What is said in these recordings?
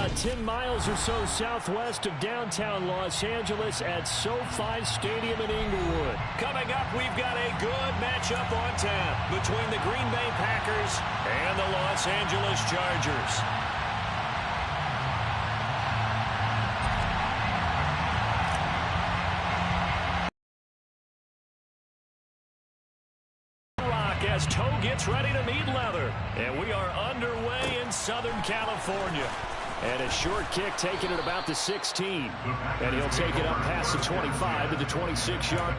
about 10 miles or so southwest of downtown Los Angeles at SoFi Stadium in Inglewood. Coming up, we've got a good matchup on tap between the Green Bay Packers and the Los Angeles Chargers. As toe gets ready to meet leather. And we are underway in Southern California. And a short kick taken at about the 16. And he'll take it up past the 25 to the 26-yard.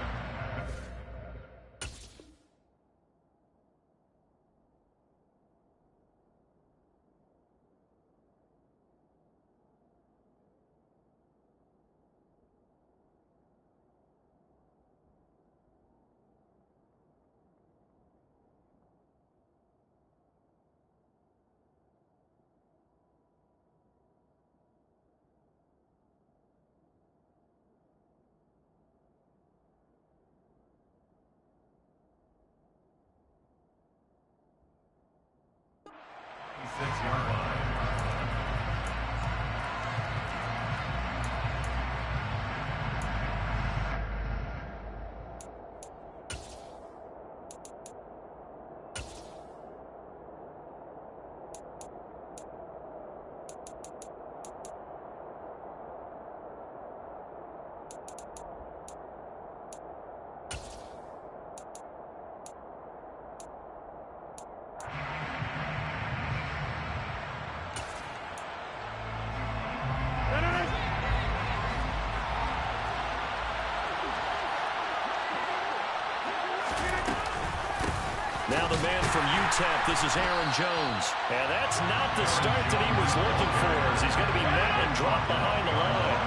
Now the man from UTEP, this is Aaron Jones. And that's not the start that he was looking for, as he's going to be met and dropped behind the line.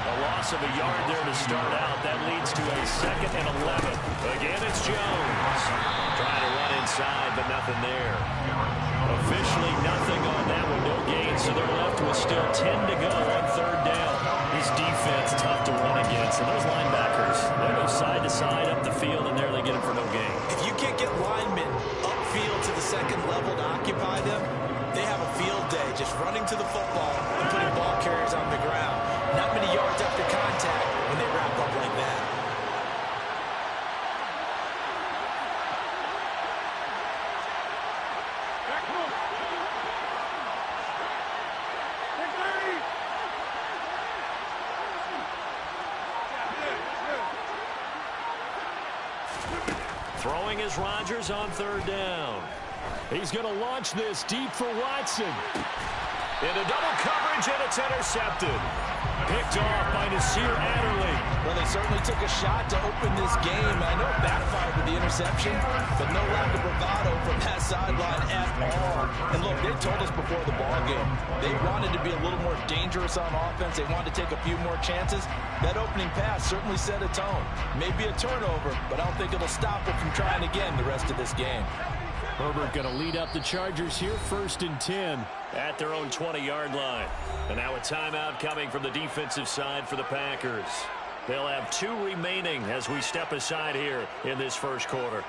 A loss of a yard there to start out. That leads to a 2nd and 11. Again, it's Jones. Trying to run inside, but nothing there. Officially nothing on that one, no gain, so they're left with still 10 to go on 3rd down. This defense, tough to run against. And those linebackers, they go side to side up the field, and there they get it for no gain. If you can't get linemen upfield to the 2nd level to occupy them, they have a field day just running to the football and putting ball carriers on the ground. Not many yards after contact when they wrap up like that. Throwing is Rodgers on 3rd down. He's going to launch this deep for Watson. Into double coverage, and it's intercepted. Picked off by Nasir Adderley. Well, they certainly took a shot to open this game. I know it backfired with the interception, but no lack of bravado from that sideline at all. And look, they told us before the ball game, they wanted to be a little more dangerous on offense. They wanted to take a few more chances. That opening pass certainly set a tone. Maybe a turnover, but I don't think it'll stop them from trying again the rest of this game. Herbert going to lead up the Chargers here, 1st and 10. At their own 20-yard line. And now a timeout coming from the defensive side for the Packers. They'll have 2 remaining as we step aside here in this 1st quarter.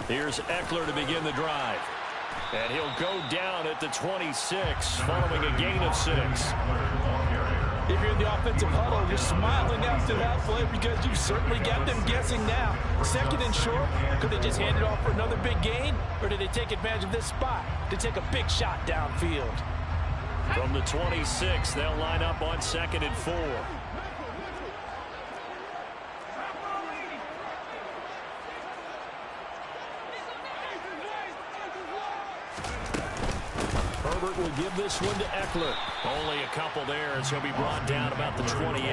Here's Eckler to begin the drive. And he'll go down at the 26 following a gain of 6. If you're in the offensive huddle, you're smiling after that play because you certainly got them guessing now. 2nd and short, could they just hand it off for another big gain? Or did they take advantage of this spot to take a big shot downfield? From the 26, they'll line up on 2nd and 4. Herbert will give this one to Eckler. Only a couple there as he'll be brought down about the 28.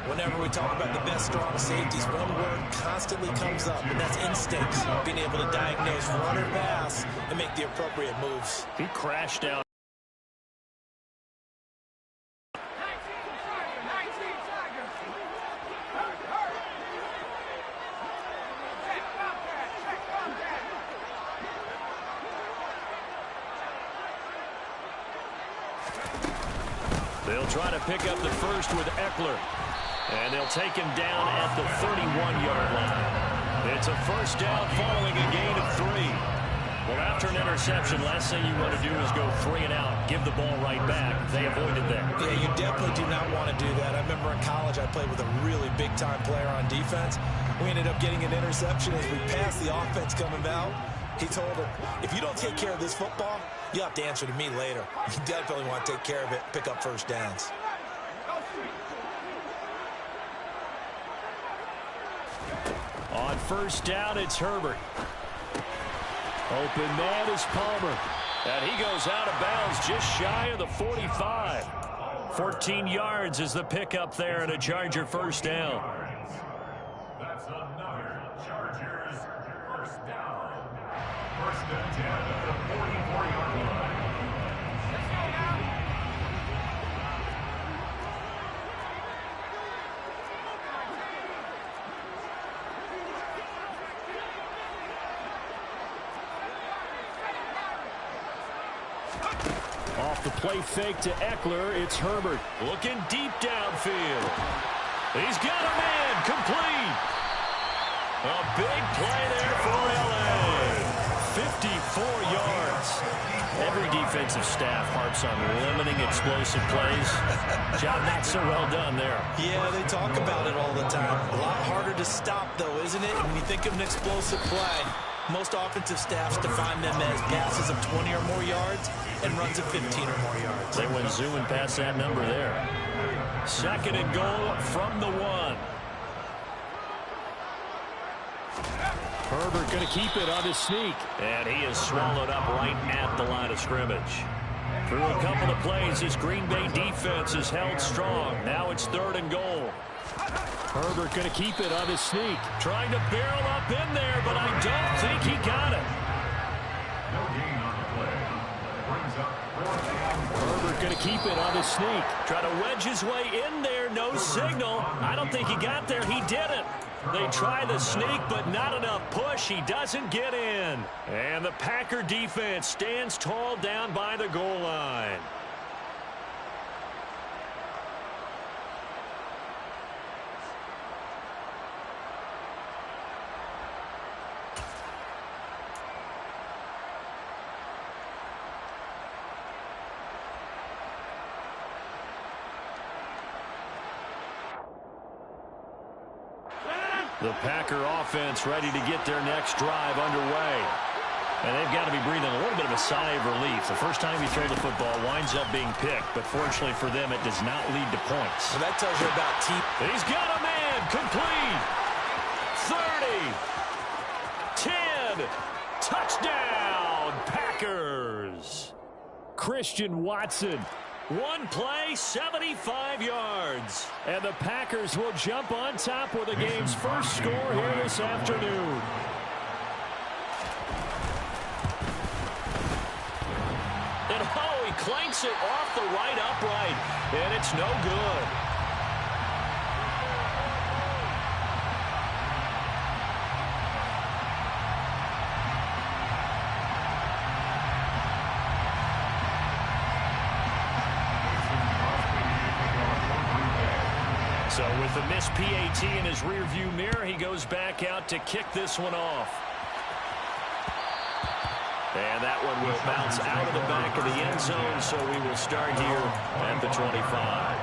Whenever we talk about the best strong safeties, one word constantly comes up, and that's instincts. Being able to diagnose run or pass and make the appropriate moves. He crashed out. try to pick up the first with Eckler. And they'll take him down at the 31-yard line. It's a first down following a gain of 3. Well, after an interception, last thing you want to do is go 3 and out, give the ball right back. They avoided that. Yeah, you definitely do not want to do that. I remember in college I played with a really big-time player on defense. We ended up getting an interception as we passed the offense coming out. He told him, if you don't take care of this football, you'll have to answer to me later. You definitely want to take care of it, pick up first downs. On first down, it's Herbert. Open man is Palmer. And he goes out of bounds just shy of the 45. 14 yards is the pickup there and a Charger first down. That's another Chargers first down. First and 10 at the 44-yard line. Off the play fake to Eckler, it's Herbert. Looking deep downfield. He's got a man, complete. A big play there for L.A. 54 yards. Every defensive staff harps on limiting explosive plays. Job not so well done there. Yeah, they talk about it all the time. A lot harder to stop, though, isn't it? When you think of an explosive play, most offensive staffs define them as passes of 20 or more yards and runs of 15 or more yards. They went zooming past that number there. Second and goal from the 1. Herbert going to keep it on his sneak. And he is swallowed up right at the line of scrimmage. Through a couple of plays, this Green Bay defense is held strong. Now it's third and goal. Herbert going to keep it on his sneak. Trying to barrel up in there, but I don't think he got it. No gain on the play. Brings up fourth down. Herbert going to keep it on his sneak. Try to wedge his way in there. No signal. I don't think he got there. He didn't. They try the sneak, but not enough push. He doesn't get in. And the Packer defense stands tall down by the goal line. The Packer offense ready to get their next drive underway. And they've got to be breathing a little bit of a sigh of relief. The first time he throws the football winds up being picked, but fortunately for them, it does not lead to points. Well, that tells you about team. He's got a man, complete. 30, 10, touchdown, Packers. Christian Watson. One play, 75 yards. And the Packers will jump on top with the game's first score here this afternoon. And oh, he clanks it off the right upright. And it's no good. So with the missed PAT in his rearview mirror, he goes back out to kick this one off. And that one will bounce out of the back of the end zone, so we will start here at the 25.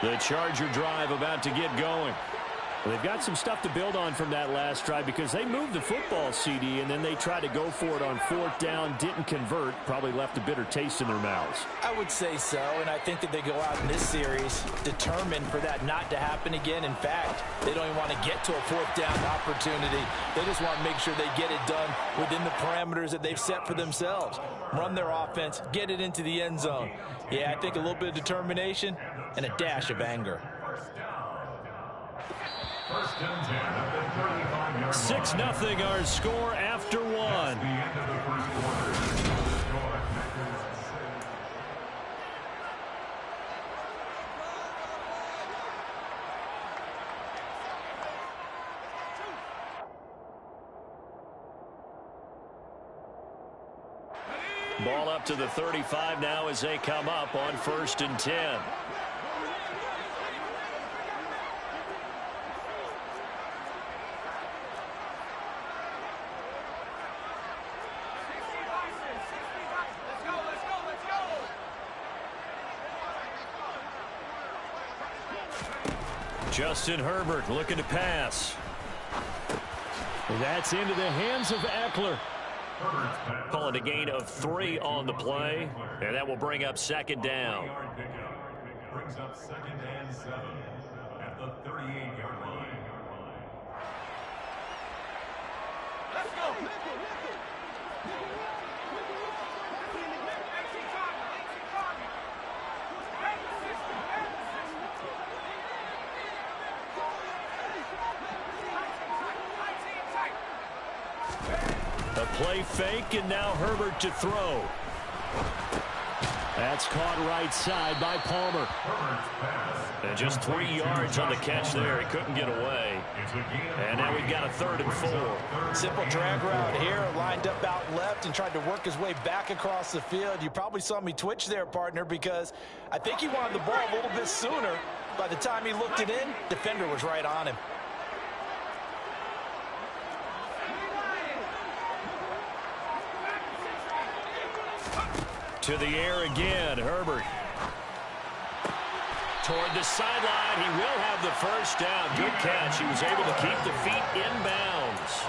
The Charger drive about to get going. Well, they've got some stuff to build on from that last drive because they moved the football, CD, and then they tried to go for it on fourth down, didn't convert, probably left a bitter taste in their mouths. I would say so, and I think that they go out in this series determined for that not to happen again. In fact, they don't even want to get to a fourth down opportunity. They just want to make sure they get it done within the parameters that they've set for themselves. Run their offense, get it into the end zone. Yeah, I think a little bit of determination and a dash of anger. First and 10 at the 35-yard line. 6-0 our score after one. The end of the first quarter. Ball up to the 35 now as they come up on 1st and 10. Justin Herbert looking to pass. That's into the hands of Eckler. Calling a gain of 3 on the play, and that will bring up 2nd down. Brings up 2nd and 7 at the 38-yard line. Let's go. A play fake, and now Herbert to throw. That's caught right side by Palmer. And just 3 yards on the catch there. He couldn't get away. And now we've got a 3rd and 4. Simple drag route here, lined up out left and tried to work his way back across the field. You probably saw me twitch there, partner, because I think he wanted the ball a little bit sooner. By the time he looked it in, defender was right on him. To the air again, Herbert. Toward the sideline, he will have the 1st down. Good catch. He was able to keep the feet inbounds.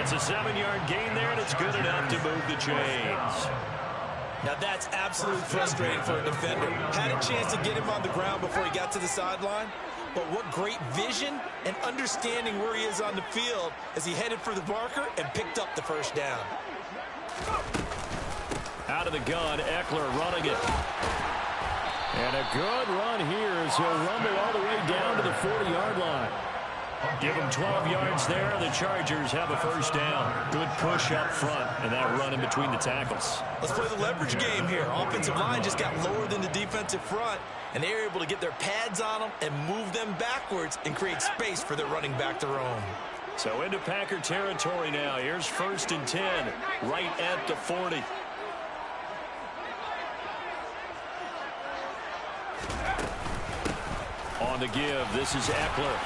It's a 7-yard gain there, and it's good enough to move the chains. Now that's absolutely frustrating for a defender. Had a chance to get him on the ground before he got to the sideline, but what great vision and understanding where he is on the field as he headed for the marker and picked up the 1st down. Out of the gun, Eckler running it. And a good run here as he'll rumble all the way down to the 40-yard line. Give him 12 yards there. The Chargers have a 1st down. Good push up front, and that run in between the tackles. Let's play the leverage game here. Offensive line just got lower than the defensive front, and they were able to get their pads on them and move them backwards and create space for their running back to roam. So into Packer territory now. Here's 1st and 10, right at the 40. On the give, this is Eckler.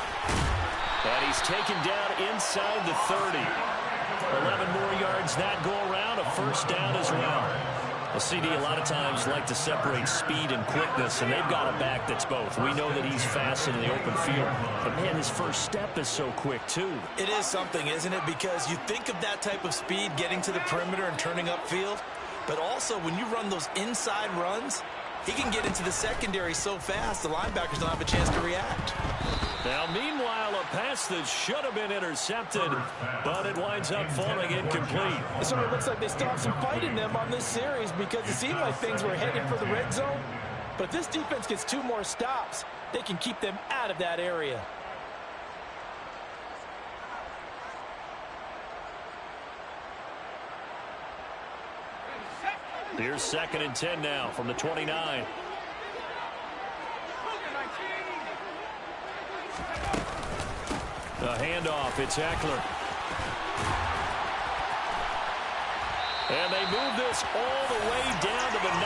And he's taken down inside the 30. 11 more yards that go around, a 1st down as well. The CD a lot of times like to separate speed and quickness, and they've got a back that's both. We know that he's fast in the open field, but man, his 1st step is so quick too. It is something, isn't it? Because you think of that type of speed getting to the perimeter and turning upfield, but also when you run those inside runs, he can get into the secondary so fast, the linebackers don't have a chance to react. Now, meanwhile, a pass that should have been intercepted, but it winds up falling incomplete. It sort of looks like they still have some fight in them on this series because it seemed like things were headed for the red zone. But if this defense gets 2 more stops, they can keep them out of that area. Here's 2nd and 10 now from the 29. The handoff, it's Eckler. And they move this all the way down to the 9.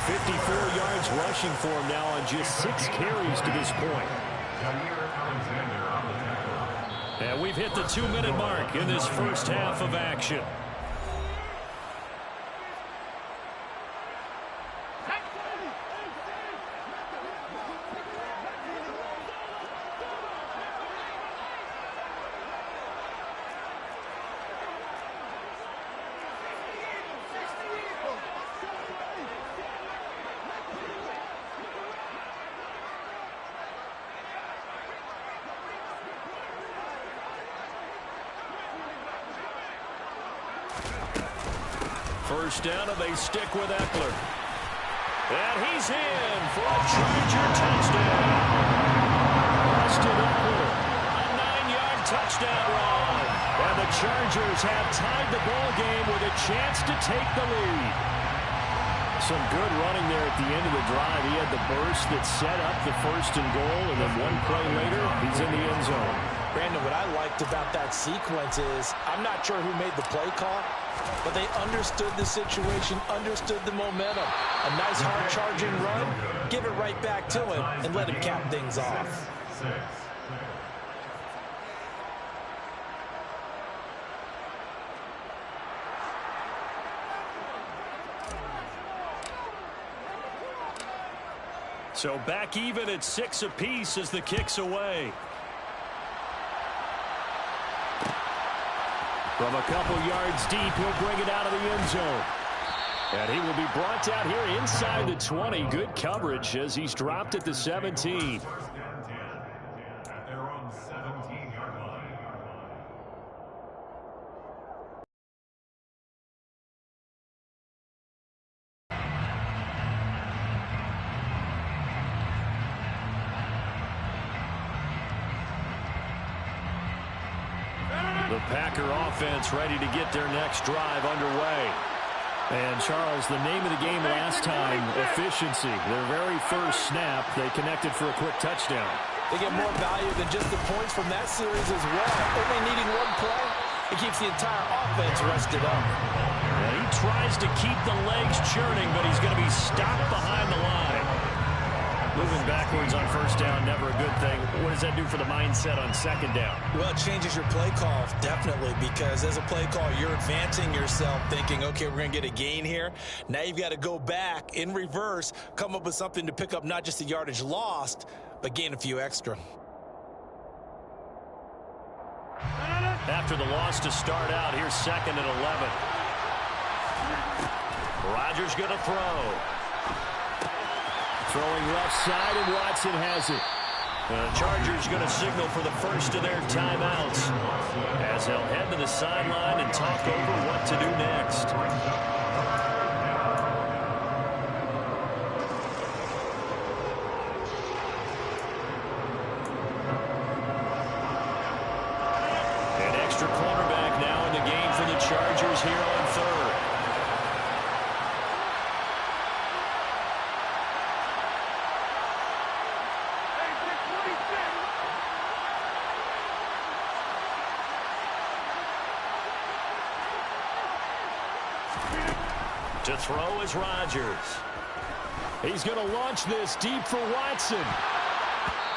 54 yards rushing for him now on just 6 carries to this point. And we've hit the 2-minute mark in this 1st half of action. First down, and they stick with Eckler. And he's in for a Charger touchdown. Austin Eckler, a 9-yard touchdown run. And the Chargers have tied the ball game with a chance to take the lead. Some good running there at the end of the drive. He had the burst that set up the 1st and goal, and then 1 play later, he's in the end zone. Brandon, what I liked about that sequence is I'm not sure who made the play call, but they understood the situation, understood the momentum. A nice hard charging run, give it right back to him, and let him cap things off. So back even at 6 apiece as the kick's away. From a couple yards deep, he'll bring it out of the end zone. And he will be brought out here inside the 20. Good coverage as he's dropped at the 17. At their own 17-yard line. The Packer offense ready to get their next drive underway. And, Charles, the name of the game last time, efficiency. Their very first snap, they connected for a quick touchdown. They get more value than just the points from that series as well. Only needing one play, it keeps the entire offense rested up. He tries to keep the legs churning, but he's going to be stopped behind the line. Moving backwards on first down, never a good thing. What does that do for the mindset on second down? Well, it changes your play call, definitely, because as a play call, you're advancing yourself thinking, okay, we're going to get a gain here. Now you've got to go back in reverse, come up with something to pick up not just the yardage lost, but gain a few extra. After the loss to start out, here's 2nd and 11. Rodgers going to throw. Throwing left side, and Watson has it. The Chargers going to signal for the first of their timeouts as they'll head to the sideline and talk over what to do next. An extra cornerback now in the game for the Chargers here on third. To throw is Rodgers. He's going to launch this deep for Watson.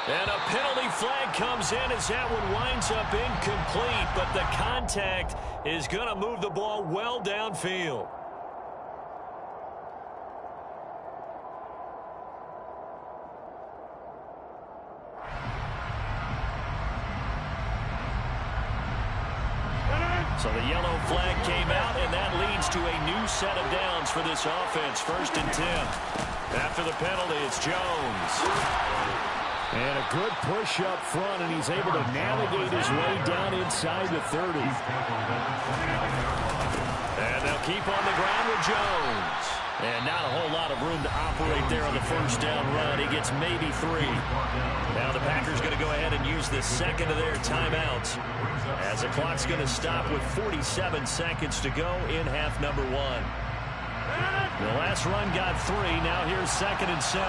And a penalty flag comes in as that one winds up incomplete, but the contact is going to move the ball well downfield. So the yellow flag came out, and that leads to a new set of downs for this offense. 1st and 10. After the penalty, it's Jones. And a good push up front, and he's able to navigate his way down inside the 30. And they'll keep on the ground with Jones. And not a whole lot of room to operate there on the first down run. He gets maybe 3. Now the Packers going to go ahead and use the second of their timeouts as the clock's going to stop with 47 seconds to go in half number 1. The last run got 3. Now here's 2nd and 7.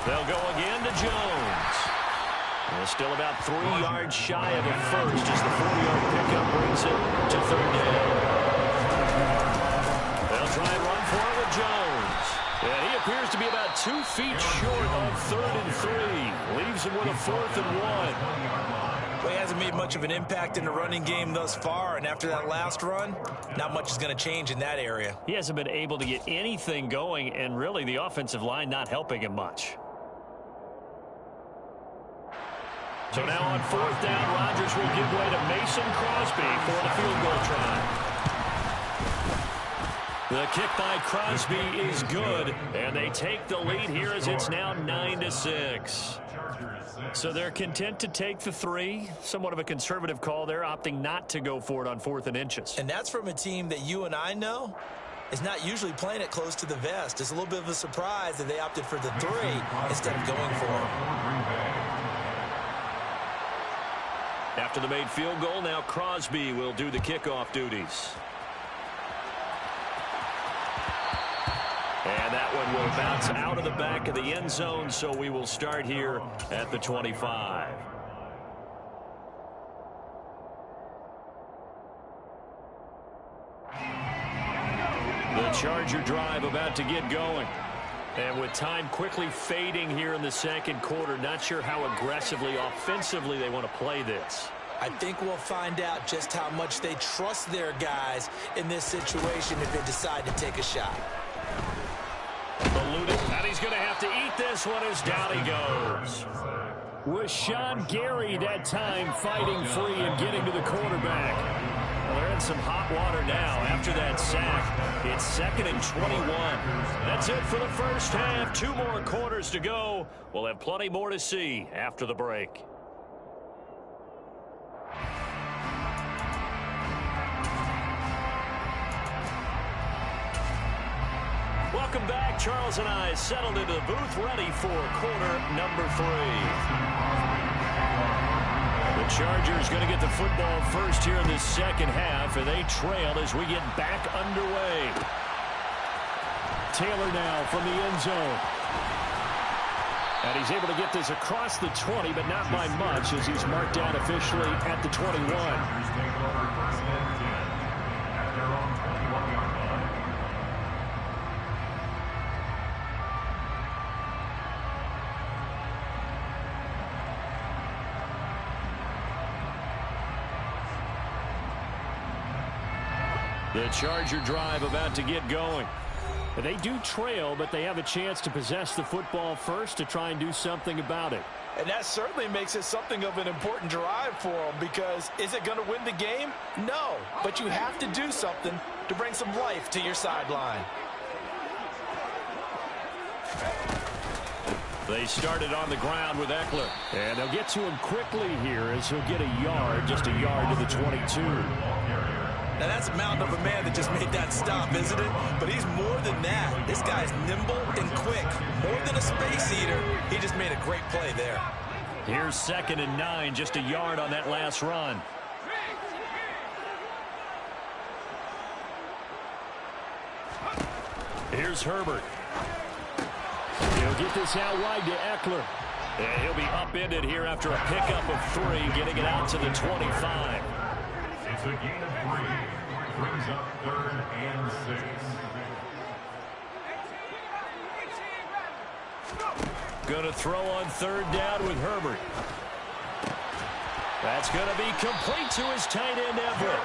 They'll go again to Jones. And still about 3 yards shy of a first as the 4-yard pickup brings it to 3rd down. They'll try and run for it with Jones. And he appears to be about 2 feet short on 3rd and 3. Leaves him with a 4th and 1. Well, he hasn't made much of an impact in the running game thus far, and after that last run, not much is going to change in that area. He hasn't been able to get anything going, and really the offensive line not helping him much. So now on 4th down, Rodgers will give way to Mason Crosby for the field goal try. The kick by Crosby is good, and they take the lead here as it's now 9-6. So they're content to take the 3. Somewhat of a conservative call there, opting not to go for it on 4th and inches. And that's from a team that you and I know is not usually playing it close to the vest. It's a little bit of a surprise that they opted for the 3 instead of going for it. After the made field goal, now Crosby will do the kickoff duties. And that one will bounce out of the back of the end zone, so we will start here at the 25. The Charger drive about to get going. And with time quickly fading here in the second quarter, not sure how aggressively, offensively they want to play this. I think we'll find out just how much they trust their guys in this situation if they decide to take a shot. Eluded, and he's going to have to eat this one as down he goes. Was Sean Gary that time fighting free and getting to the quarterback? Well, they're in some hot water now after that sack. It's 2nd and 21. That's it for the first half. 2 more quarters to go. We'll have plenty more to see after the break. Welcome back. Charles and I settled into the booth ready for quarter number 3. The Chargers going to get the football first here in this second half, and they trail as we get back underway. Taylor now from the end zone. And he's able to get this across the 20, but not by much as he's marked down officially at the 21. The Charger drive about to get going. They do trail, but they have a chance to possess the football first to try and do something about it. And that certainly makes it something of an important drive for them, because is it going to win the game? No, but you have to do something to bring some life to your sideline. They started on the ground with Eckler. And they'll get to him quickly here as he'll get a yard, just a yard to the 22. Now, that's a mountain of a man that just made that stop, isn't it? But he's more than that. This guy's nimble and quick. More than a space eater, he just made a great play there. Here's 2nd and 9, just a yard on that last run. Here's Herbert. He'll get this out wide to Eckler. And he'll be upended here after a pickup of 3, getting it out to the 25. It's a gain of 3. Brings up 3rd and 6. Going to throw on 3rd down with Herbert. That's going to be complete to his tight end, Everett.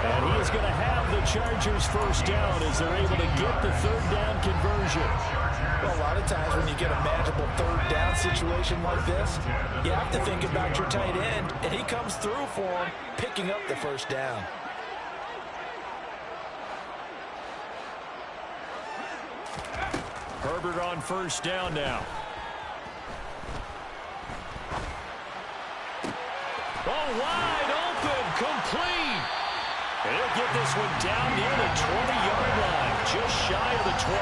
And he is going to have the Chargers first down as they're able to get the 3rd down conversion. Well, a lot of times when you get a manageable 3rd down situation like this, you have to think about your tight end, and he comes through for him, picking up the 1st down. Herbert on 1st down now. Oh, wide open, complete. And he'll get this one down near the 20-yard line, just shy of the 20.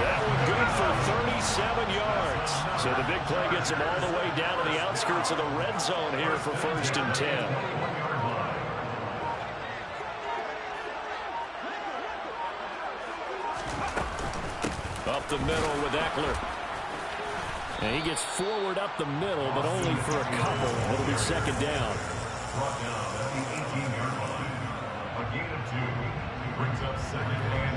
That one good for 37 yards. So the big play gets him all the way down to the outskirts of the red zone here for 1st and 10. Up the middle with Eckler. And he gets forward up the middle, but only for a couple. It'll be 2nd down. Brought down at the 18-yard line. A gain of 2. Brings up 2nd and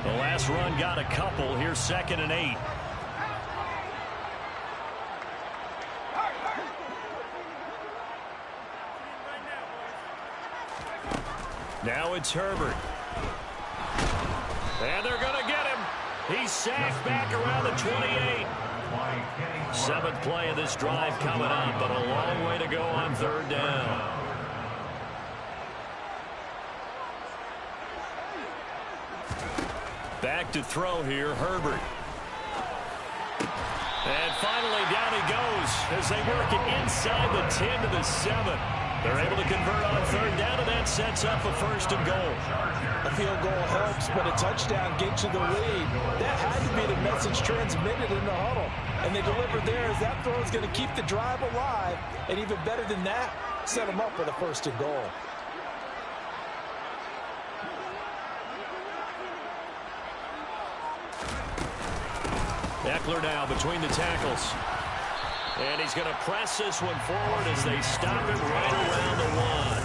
8. The last run got a couple. Here's 2nd and 8. Now it's Herbert. And they're going to get him. He's sacked back around the 28. 7th play of this drive coming up, but a long way to go on 3rd down. Back to throw here, Herbert. And finally down he goes as they work it inside the 10 to the 7. They're able to convert on third down, and that sets up a first and goal. A field goal helps, but a touchdown gets you the lead. That had to be the message transmitted in the huddle. And they delivered there as that throw is going to keep the drive alive. And even better than that, set them up with a first and goal. Eckler now between the tackles. And he's going to press this one forward as they stop it right around the one.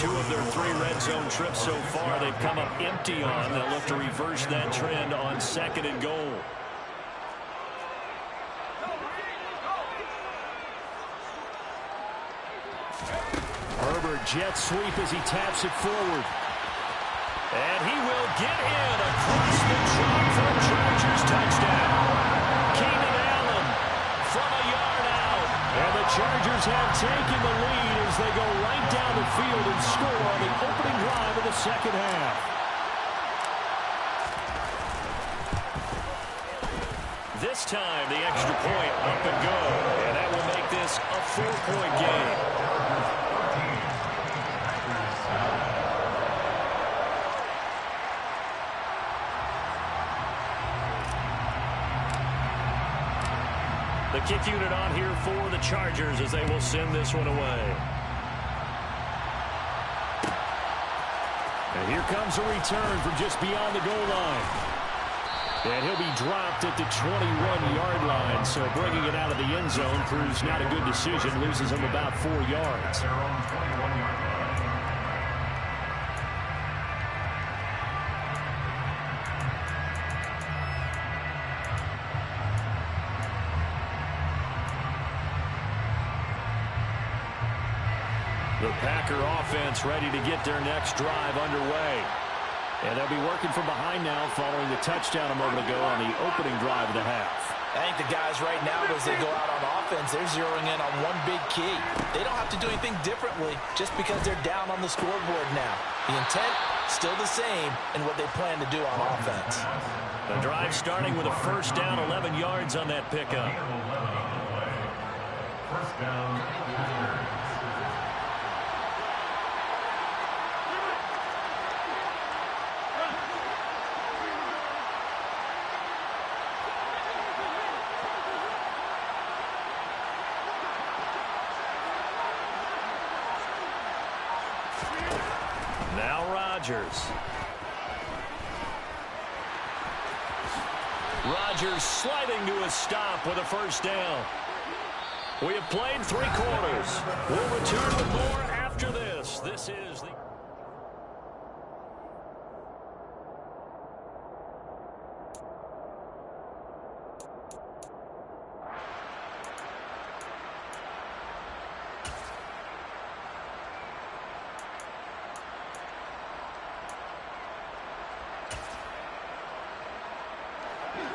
2 of their 3 red zone trips so far they've come up empty on. They'll look to reverse that trend on second and goal. Herbert jet sweep as he taps it forward. And he will get in across the chalk for a Chargers touchdown. Keenan Allen from a yard out. And the Chargers have taken the lead as they go right down the field and score on the opening drive of the second half. This time the extra point up and go. And that will make this a 4-point game. The kick unit on here for the Chargers as they will send this one away. And here comes a return from just beyond the goal line. And he'll be dropped at the 21-yard line. So bringing it out of the end zone proves not a good decision. Loses him about 4 yards. The Packer offense ready to get their next drive underway. And they'll be working from behind now following the touchdown a moment ago on the opening drive of the half. I think the guys right now, as they go out on offense, they're zeroing in on one big key. They don't have to do anything differently just because they're down on the scoreboard now. The intent, still the same in what they plan to do on offense. The drive starting with a first down, 11 yards on that pickup. First down. Rodgers sliding to a stop with a first down. We have played 3 quarters. We'll return with more after this. This is the...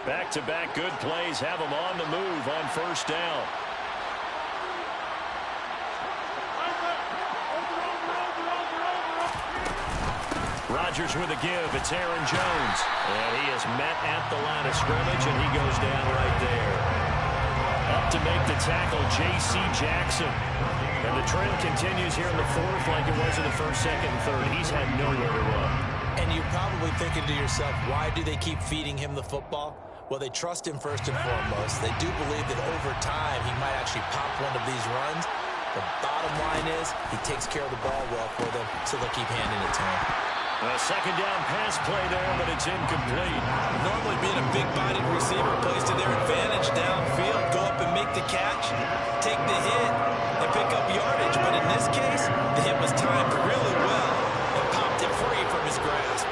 Back-to-back good plays have them on the move on first down. Rodgers with a give. It's Aaron Jones. And he is met at the line of scrimmage, and he goes down right there. Up to make the tackle, J.C. Jackson. And the trend continues here in the 4th like it was in the 1st, 2nd, and 3rd. He's had nowhere to run. And you're probably thinking to yourself, why do they keep feeding him the football? Well, they trust him first and foremost. They do believe that over time he might actually pop one of these runs. The bottom line is he takes care of the ball well for them, so they'll keep handing it to him. A second down pass play there, but it's incomplete. Normally being a big-bodied receiver plays to their advantage downfield. Go up and make the catch, take the hit, and pick up yardage. But in this case, the hit was timed really well and popped it free from his grasp.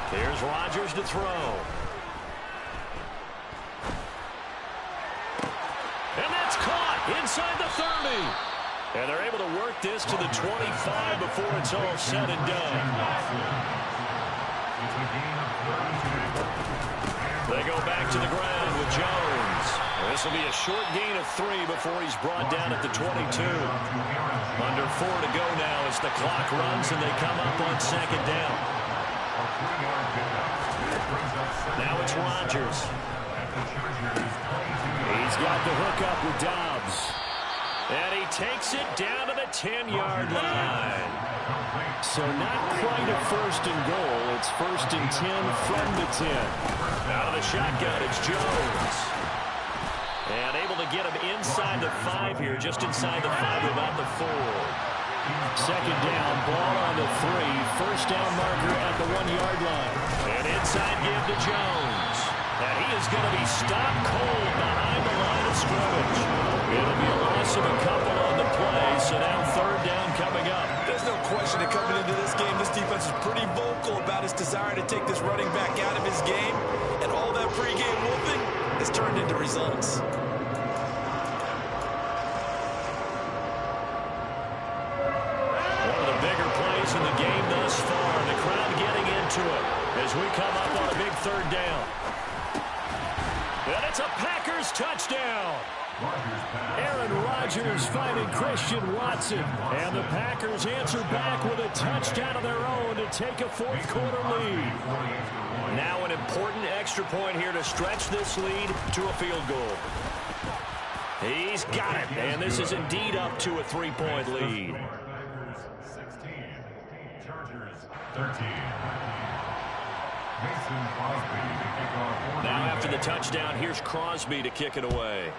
Here's Rodgers to throw. And that's caught inside the 30. And they're able to work this to the 25 before it's all said and done. They go back to the ground with Jones. This will be a short gain of 3 before he's brought down at the 22. Under 4 to go now as the clock runs and they come up on second down. Now it's Rodgers. He's got the hook up with Dobbs. And he takes it down to the 10-yard line. So not quite a first and goal. It's first and 10 from the 10. Out of the shotgun, it's Jones. And able to get him inside the 5 here, just inside the 5, about the 4. Second down, ball on the 3. First down marker at the 1-yard line. And inside give to Jones. And he is going to be stopped cold behind the line of scrimmage. It'll be a loss of a couple on the play, so now third down coming up. There's no question that coming into this game, this defense is pretty vocal about its desire to take this running back out of his game. And all that pregame whooping has turned into results. One of the bigger plays in the game thus far. The crowd getting into it as we come up on a big third down. And it's a Packers touchdown. Aaron Rodgers finding Christian Watson. And the Packers answer back with a touchdown of their own to take a fourth-quarter lead. Now an important extra point here to stretch this lead to a field goal. He's got it, and this is indeed up to a 3-point lead. Packers 16, Chargers 13. Mason Crosby to kick off. Now after the touchdown, here's Crosby to kick it away.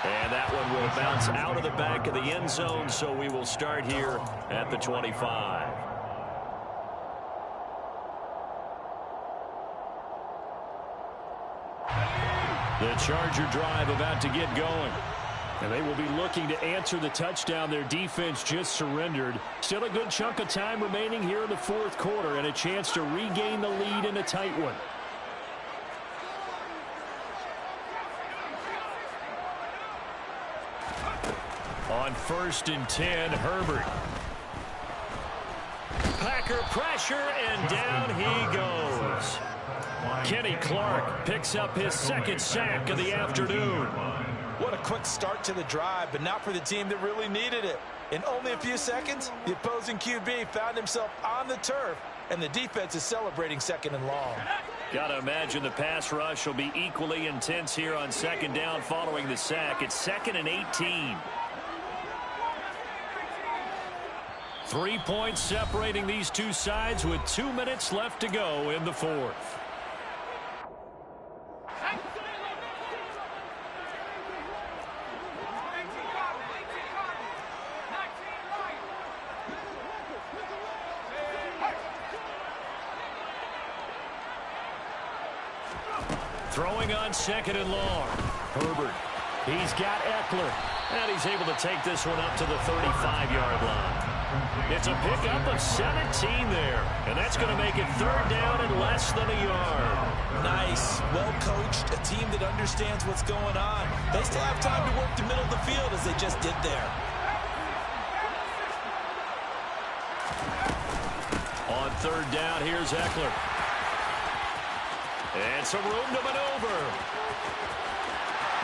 And that one will bounce out of the back of the end zone, so we will start here at the 25. The Charger drive about to get going. And they will be looking to answer the touchdown their defense just surrendered. Still a good chunk of time remaining here in the fourth quarter and a chance to regain the lead in a tight one. On first and 10, Herbert. Packer pressure, and down he goes. Kenny Clark picks up his second sack of the afternoon. What a quick start to the drive, but not for the team that really needed it. In only a few seconds, the opposing QB found himself on the turf, and the defense is celebrating second and long. Gotta imagine the pass rush will be equally intense here on second down following the sack. It's 2nd and 18. 3 points separating these two sides with 2 minutes left to go in the fourth. Throwing on second and long. Herbert. He's got Eckler. And he's able to take this one up to the 35-yard line. It's a pickup of 17 there. And that's going to make it third down and less than a yard. Nice. Well coached. A team that understands what's going on. They still have time to work the middle of the field as they just did there. On third down, here's Eckler. And some room to maneuver.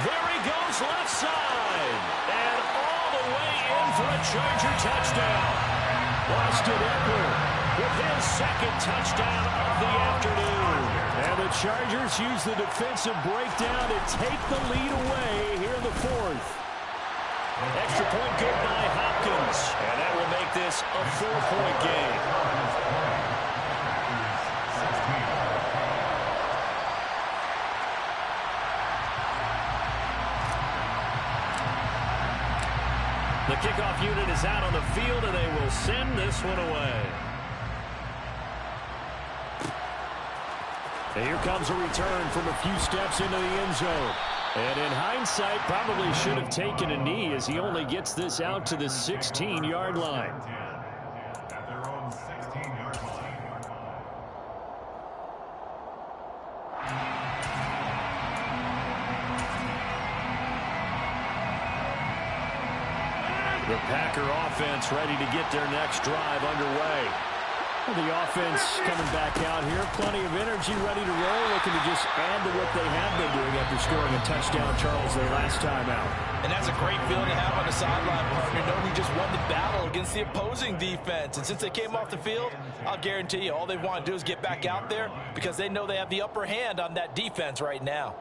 There he goes left side. And all the way in for a Charger touchdown. Austin Eckler with his second touchdown of the afternoon. And the Chargers use the defensive breakdown to take the lead away here in the fourth. Extra point good by Hopkins. And that will make this a 4-point game. The kickoff unit is out on the field, and they will send this one away. And here comes a return from a few steps into the end zone. And in hindsight, probably should have taken a knee as he only gets this out to the 16-yard line. At their own 16-yard line. The Packer offense ready to get their next drive underway. The offense coming back out here. Plenty of energy, ready to roll, looking to just add to what they have been doing after scoring a touchdown, Charles, their last time out. And that's a great feeling to have on the sideline, partner, knowing you just won the battle against the opposing defense. And since they came off the field, I'll guarantee you all they want to do is get back out there because they know they have the upper hand on that defense right now.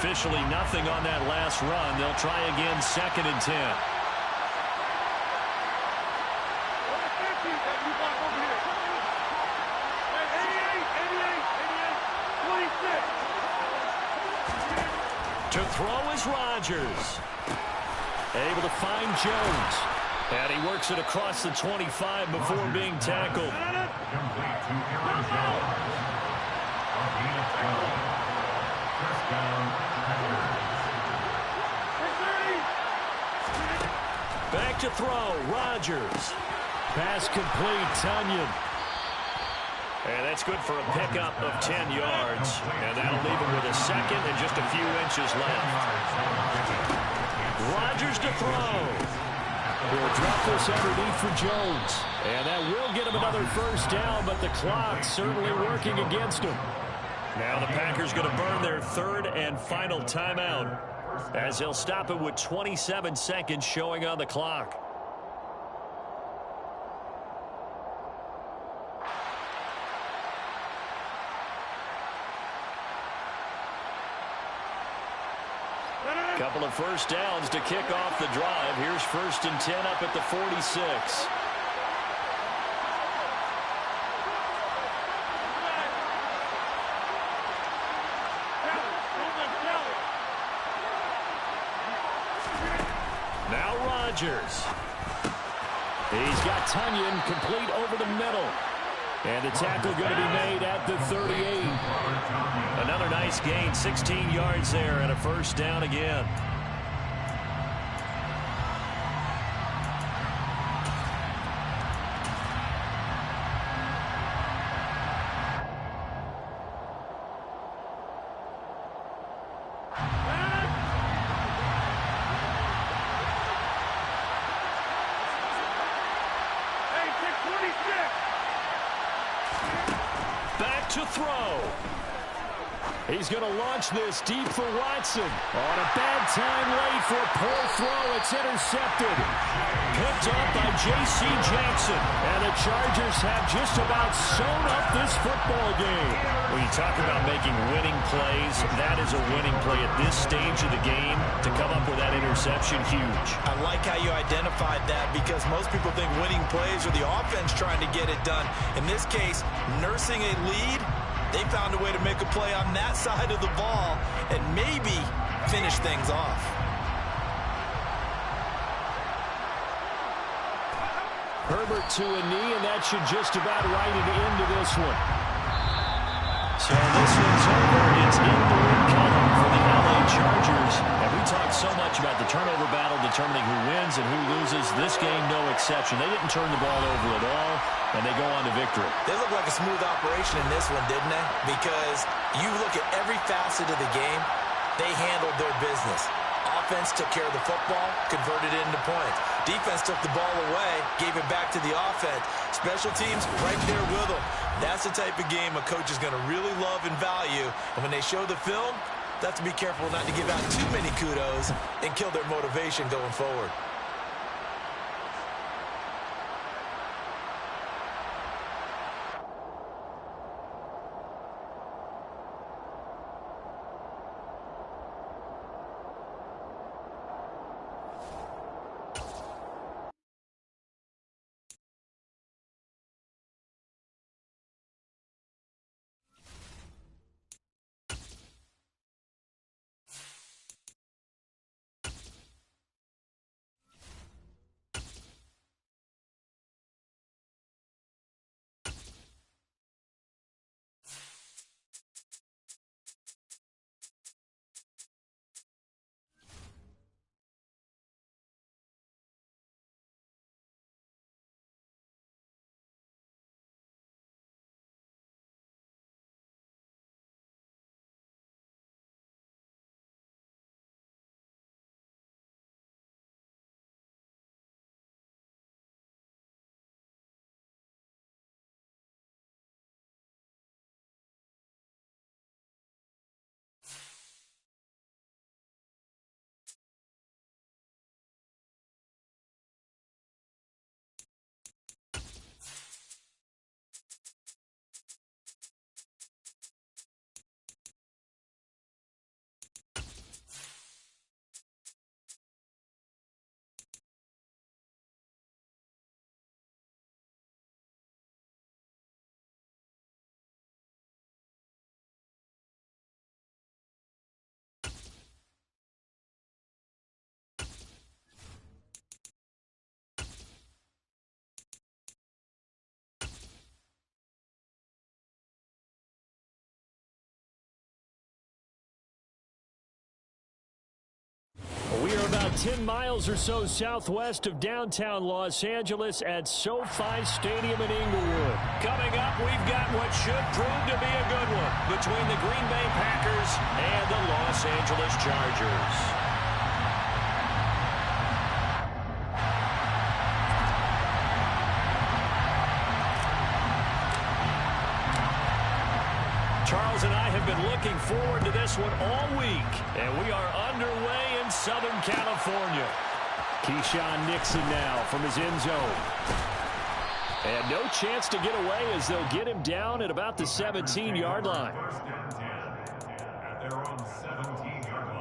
Officially nothing on that last run. They'll try again, 2nd and 10. To throw is Rodgers. Able to find Jones. And he works it across the 25 before being tackled. Complete to Aaron Jones. On gain of 12. First down, Packers. Back to throw, Rodgers. Pass complete, Tunyon. And that's good for a pickup of 10 yards. And that'll leave him with a second and just a few inches left. Rodgers to throw. He'll drop this underneath for Jones. And that will get him another first down, but the clock's certainly working against him. Now the Packers going to burn their 3rd and final timeout as they'll stop it with 27 seconds showing on the clock. Couple of first downs to kick off the drive. Here's 1st and 10 up at the 46. Now Rodgers. He's got Tunyon complete over the middle. And the tackle going to be made at the 38. Another nice gain, 16 yards there and a first down again. To throw. He's going to launch this deep for Watson. On a bad time late for a poor throw. It's intercepted. Picked up by J.C. Jackson. And the Chargers have just about sewn up this football game. When you talk about making winning plays, that is a winning play at this stage of the game. To come up with that interception, huge. I like how you identified that because most people think winning plays are the offense trying to get it done. In this case, nursing a lead, they found a way to make a play on that side of the ball and maybe finish things off. Herbert to a knee, and that should just about write it into this one. So this one's over. It's in the win column for the LA Chargers. And we talked so much about the turnover battle determining who wins and who loses. This game, no exception. They didn't turn the ball over at all, and they go on to victory. They look like a smooth operation in this one, didn't they? Because you look at every facet of the game, they handled their business. Offense took care of the football, converted it into points. Defense took the ball away, gave it back to the offense. Special teams right there with them. That's the type of game a coach is going to really love and value. And when they show the film, they have to be careful not to give out too many kudos and kill their motivation going forward. about 10 miles or so southwest of downtown Los Angeles at SoFi Stadium in Inglewood. Coming up, we've got what should prove to be a good one between the Green Bay Packers and the Los Angeles Chargers. Charles and I have been looking forward to this one all week, and we are underway in Southern California. Keyshawn Nixon now from his end zone. And no chance to get away as they'll get him down at about the 17-yard line. First and 10 at their own 17-yard line.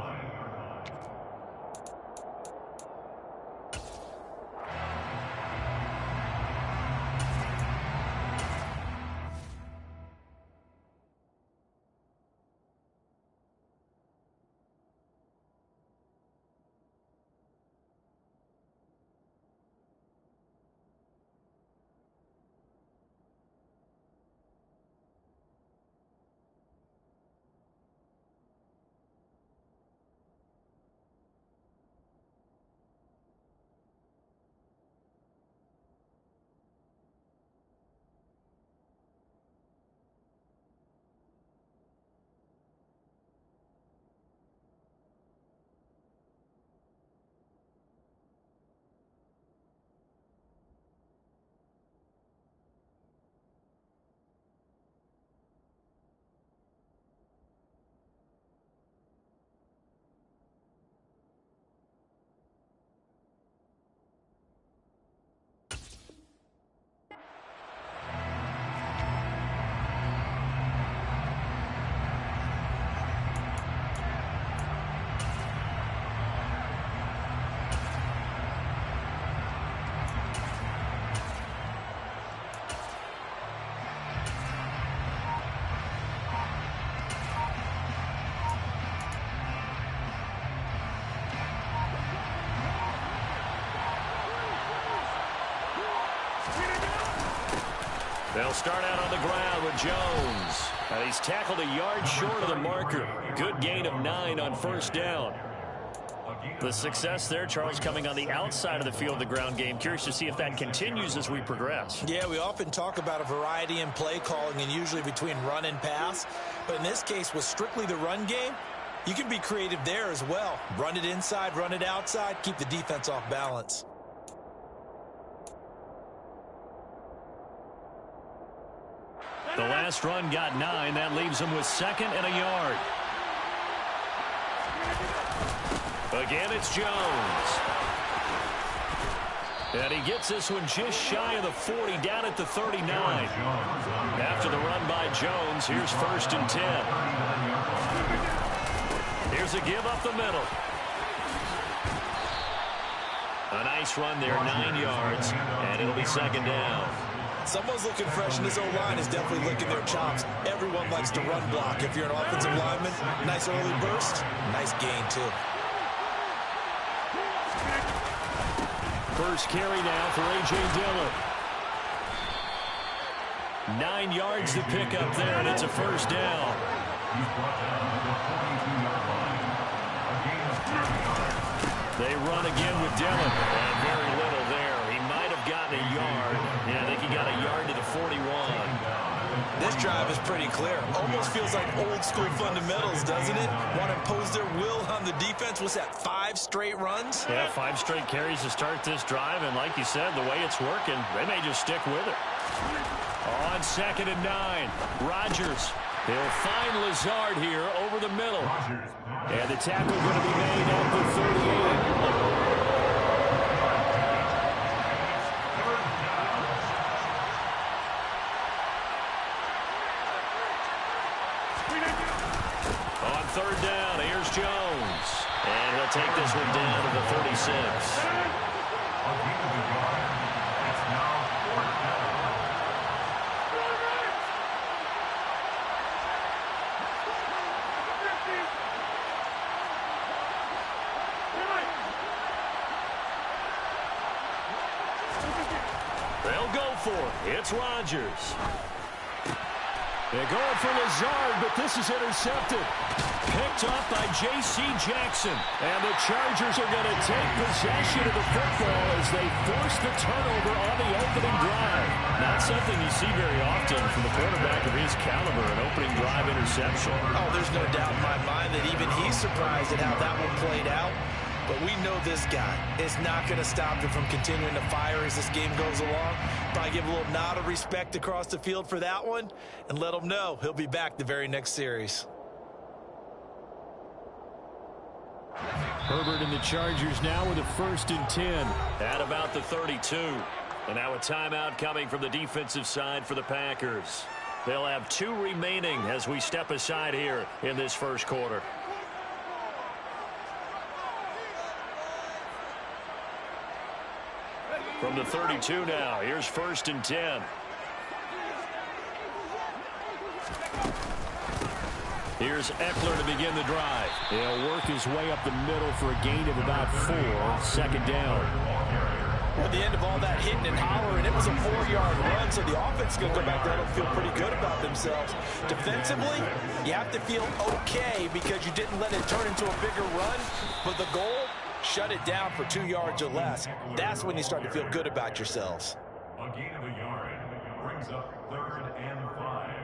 They'll start out on the ground with Jones. And he's tackled a yard short of the marker. Good gain of 9 on first down. The success there, Charles, coming on the outside of the field, the ground game. Curious to see if that continues as we progress. Yeah, we often talk about a variety in play calling and usually between run and pass. But in this case, with strictly the run game, you can be creative there as well. Run it inside, run it outside, keep the defense off balance. The last run got 9. That leaves him with 2nd and a yard. Again, it's Jones. And he gets this one just shy of the 40, down at the 39. After the run by Jones, here's 1st and 10. Here's a give up the middle. A nice run there, 9 yards, and it'll be 2nd down. Someone's looking fresh, and this O-line is definitely licking their chops. Everyone likes to run block. If you're an offensive lineman, nice early burst, nice gain, too. First carry now for A.J. Dillon. 9 yards to pick up there, and it's a first down. They run again with Dillon. And very little there. He might have gotten a yard. Yeah, I think he got a yard to the 41. This drive is pretty clear. Almost feels like old school fundamentals, doesn't it? Want to impose their will on the defense. What's that, 5 straight runs? Yeah, 5 straight carries to start this drive. And like you said, the way it's working, they may just stick with it. On 2nd and 9, Rodgers. He'll find Lazard here over the middle. And the tackle going to be made at the 38. On 3rd down, here's Jones. And he'll take this one down to the 36. They'll go for it. It's Rodgers. They're going for Lazard, but this is intercepted. picked off by J.C. Jackson. And the Chargers are going to take possession of the football as they force the turnover on the opening drive. Not something you see very often from the quarterback of his caliber, an opening drive interception. Oh, there's no doubt in my mind that even he's surprised at how that one played out. But we know this guy is not going to stop him from continuing to fire as this game goes along. Probably give a little nod of respect across the field for that one and let him know he'll be back the very next series. Herbert and the Chargers now with a 1st and 10. At about the 32. And now a timeout coming from the defensive side for the Packers. They'll have 2 remaining as we step aside here in this first quarter. From the 32 now, here's 1st and 10. Here's Eckler to begin the drive. He'll work his way up the middle for a gain of about 4. 2nd down. At the end of all that hitting and hollering, it was a 4-yard run, so the offense is going to go back there and feel pretty good about themselves. Defensively, you have to feel okay because you didn't let it turn into a bigger run, but the goal, shut it down for 2 yards or less. That's when you start to feel good about yourselves. A gain of a yard brings up 3rd and 5.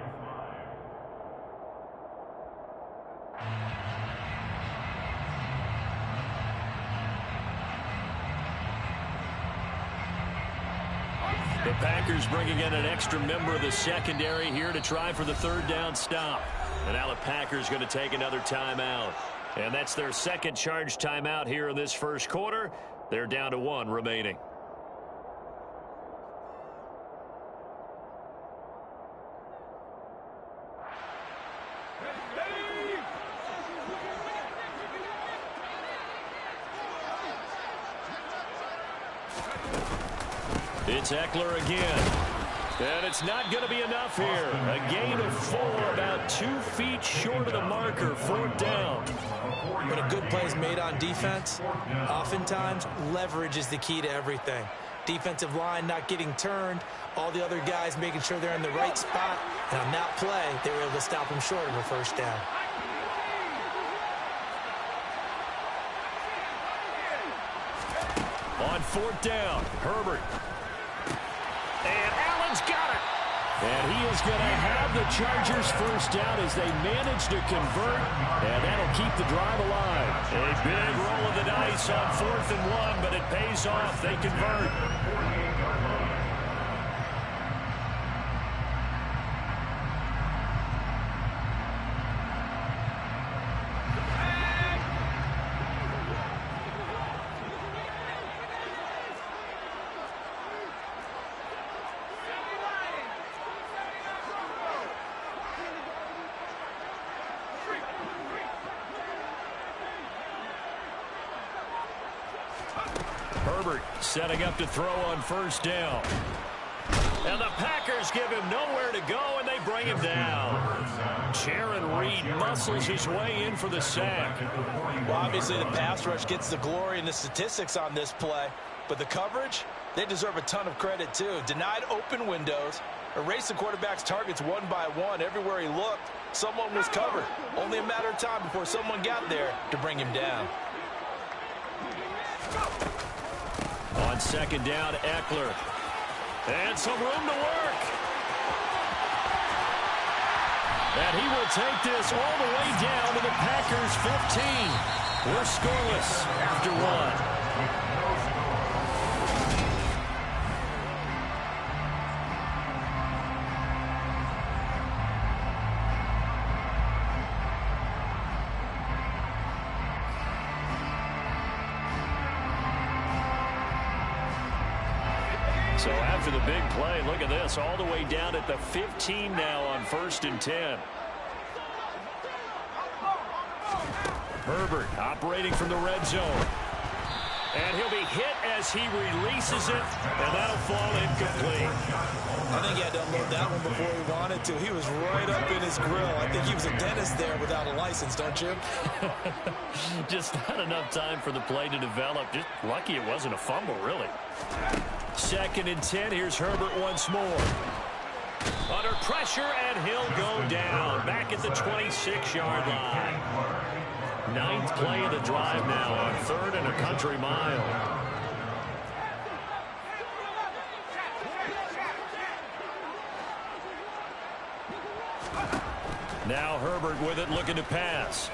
The Packers bringing in an extra member of the secondary here to try for the 3rd down stop. And now the Packers going to take another timeout. And that's their 2nd charge timeout here in this first quarter. They're down to 1 remaining. It's Eckler again. And it's not going to be enough here. A gain of 4, about 2 feet short of the marker, 4th down. When a good play is made on defense, oftentimes leverage is the key to everything. Defensive line not getting turned, all the other guys making sure they're in the right spot. And on that play, they were able to stop him short of a 1st down. On 4th down, Herbert. And Allen's got it. And he is going to have the Chargers 1st down as they manage to convert, and that'll keep the drive alive. A big roll of the dice on 4th and 1, but it pays off. They convert. Herbert setting up to throw on 1st down. And the Packers give him nowhere to go, and they bring him down. Jaron Reed muscles his way in for the sack. Well, obviously the pass rush gets the glory and the statistics on this play, but the coverage, they deserve a ton of credit too. Denied open windows, erased the quarterback's targets one by one. Everywhere he looked, someone was covered. Only a matter of time before someone got there to bring him down. On 2nd down, Eckler. And some room to work. And he will take this all the way down to the Packers' 15. We're scoreless after 1. So after the big play, look at this, all the way down at the 15 now on 1st and 10. Herbert operating from the red zone. And he'll be hit as he releases it, and that'll fall incomplete. I think he had to unload that one before he wanted to. He was right up in his grill. I think he was a dentist there without a license, don't you? Just not enough time for the play to develop. Just lucky it wasn't a fumble, really. 2nd and 10. Here's Herbert once more. Under pressure, and he'll go down. Back at the 26-yard line. 9th play of the drive now on 3rd and a country mile. Now Herbert with it, looking to pass.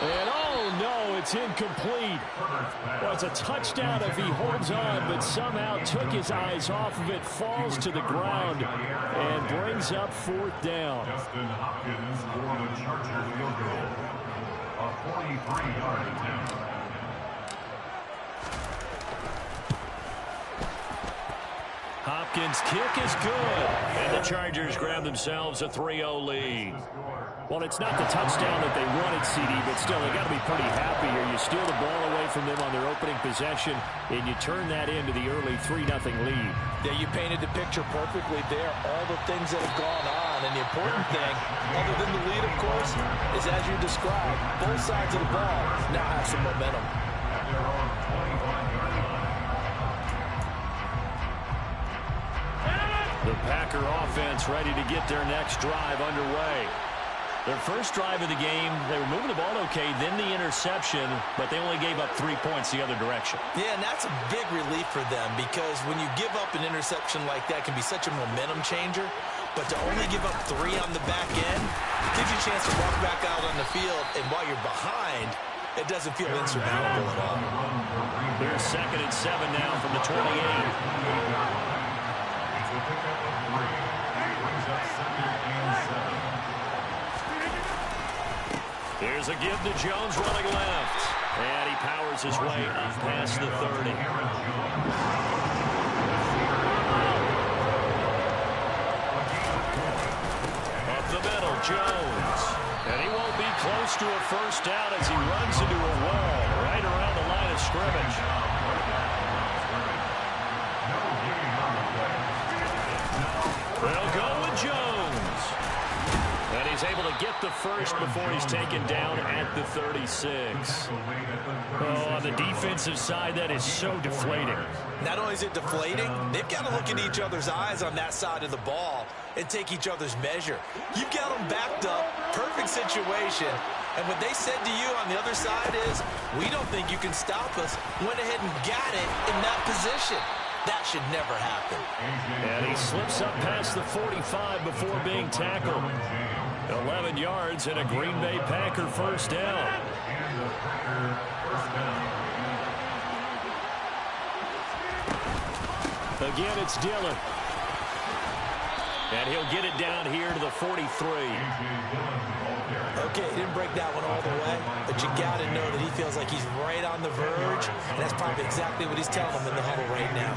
And oh no, it's incomplete. Well, it's a touchdown if he holds on, but somehow took his eyes off of it, falls to the ground, and brings up 4th down. Justin Hopkins for the Chargers field goal. A 43-yard attempt. Hopkins' kick is good. And the Chargers grab themselves a 3-0 lead. Well, it's not the touchdown that they wanted, CD, but still, they got to be pretty happy here. You steal the ball away from them on their opening possession, and you turn that into the early 3-0 lead. Yeah, you painted the picture perfectly there. All the things that have gone on, and the important thing, other than the lead, of course, is as you described, both sides of the ball now have some momentum. At their own 25-yard line. The Packer offense ready to get their next drive underway. Their first drive of the game, they were moving the ball okay, then the interception, but they only gave up 3 points the other direction. Yeah, and that's a big relief for them because when you give up an interception like that, it can be such a momentum changer. But to only give up 3 on the back end gives you a chance to walk back out on the field, and while you're behind, it doesn't feel insurmountable at all. They're 2nd and 7 now from the 28. It's a pickup of 3. Brings up 2nd and 7. Here's a give to Jones running left. And he powers his way up past the 30. Up the middle, Jones. And he won't be close to a first down as he runs into a wall right around the line of scrimmage. They'll go with Jones. And he's able to get the first before he's taken down at the 36. Oh, on the defensive side, that is so deflating. Not only is it deflating, they've got to look in each other's eyes on that side of the ball and take each other's measure. You've got them backed up, perfect situation, and what they said to you on the other side is, we don't think you can stop us. Went ahead and got it in that position. That should never happen. And he slips up past the 45 before being tackled. 11 yards and a Green Bay Packer first down. Again, it's Dillon. And he'll get it down here to the 43. Okay, he didn't break that one all the way, but you got to know that he feels like he's right on the verge, and that's probably exactly what he's telling them in the huddle right now.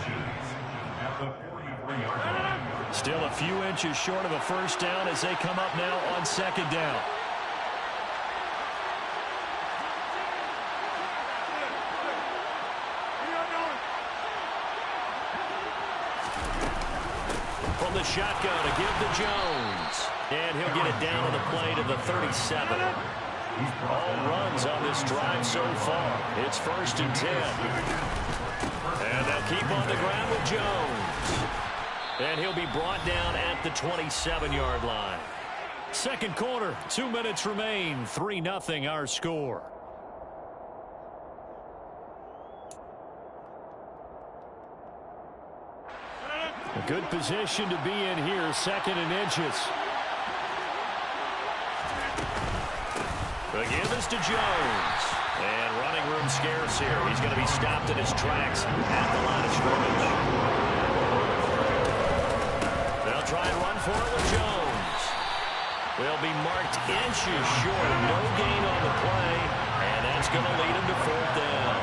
Still a few inches short of a first down as they come up now on 2nd down. From the shotgun to give to Jones. And he'll get it down on the play to the 37. All runs on this drive so far. It's 1st and 10. And they'll keep on the ground with Jones. And he'll be brought down at the 27-yard line. Second quarter, 2 minutes remain. 3-0 our score. A good position to be in here, 2nd and inches. The give is to Jones. And running room scarce here. He's going to be stopped in his tracks at the line of scrimmage. They'll try and run for it with Jones. They'll be marked inches short. No gain on the play. And that's going to lead him to 4th down.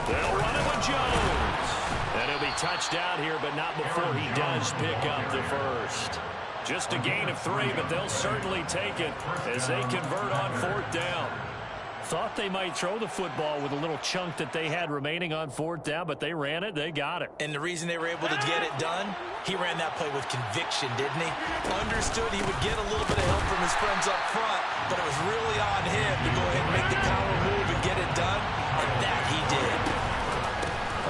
They'll run it with Jones. And he'll be touched out here, but not before he does pick up the first. Just a gain of 3, but they'll certainly take it as they convert on 4th down. Thought they might throw the football with a little chunk that they had remaining on 4th down, but they ran it, they got it. And the reason they were able to get it done, he ran that play with conviction, didn't he? Understood he would get a little bit of help from his friends up front, but it was really on him to go ahead and make the power move and get it done, and that he did.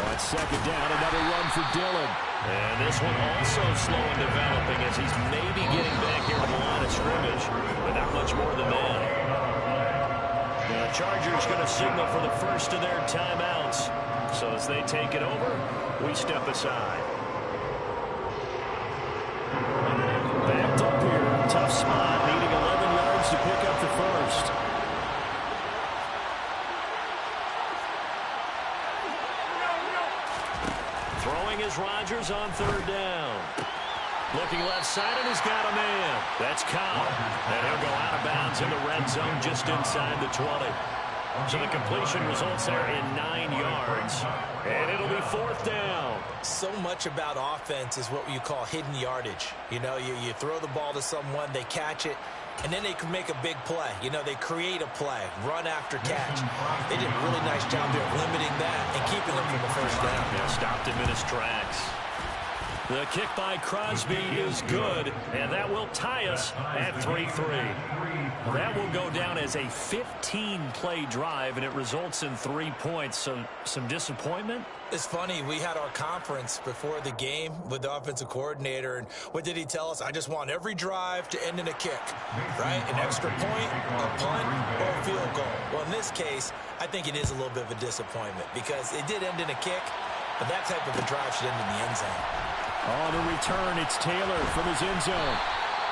Well, it's second down. Another run for Dillon. And this one also slow in developing as he's maybe getting back here to the line of scrimmage, but not much more than that. The Chargers going to signal for the first of their timeouts. So as they take it over, we step aside. Backed up here. Tough spot. Needing 11 yards to pick up the first. Throwing is Rodgers on third down. Looking left side, and he's got a man. That's Cobb. And he'll go out of bounds in the red zone just inside the 20. So the completion results there in 9 yards. And it'll be fourth down. So much about offense is what you call hidden yardage. You know, you throw the ball to someone, they catch it, and then they can make a big play. You know, they create a play, run after catch. They did a really nice job there of limiting that and keeping them from the first down. Yeah, stopped him in his tracks. The kick by Crosby is good, and that will tie us at 3-3. That will go down as a 15-play drive, and it results in 3 points. So some disappointment? It's funny, we had our conference before the game with the offensive coordinator, and what did he tell us? I just want every drive to end in a kick, right? An extra point, a punt, or a field goal. Well, in this case, I think it is a little bit of a disappointment because it did end in a kick, but that type of a drive should end in the end zone. On the return, it's Taylor from his end zone.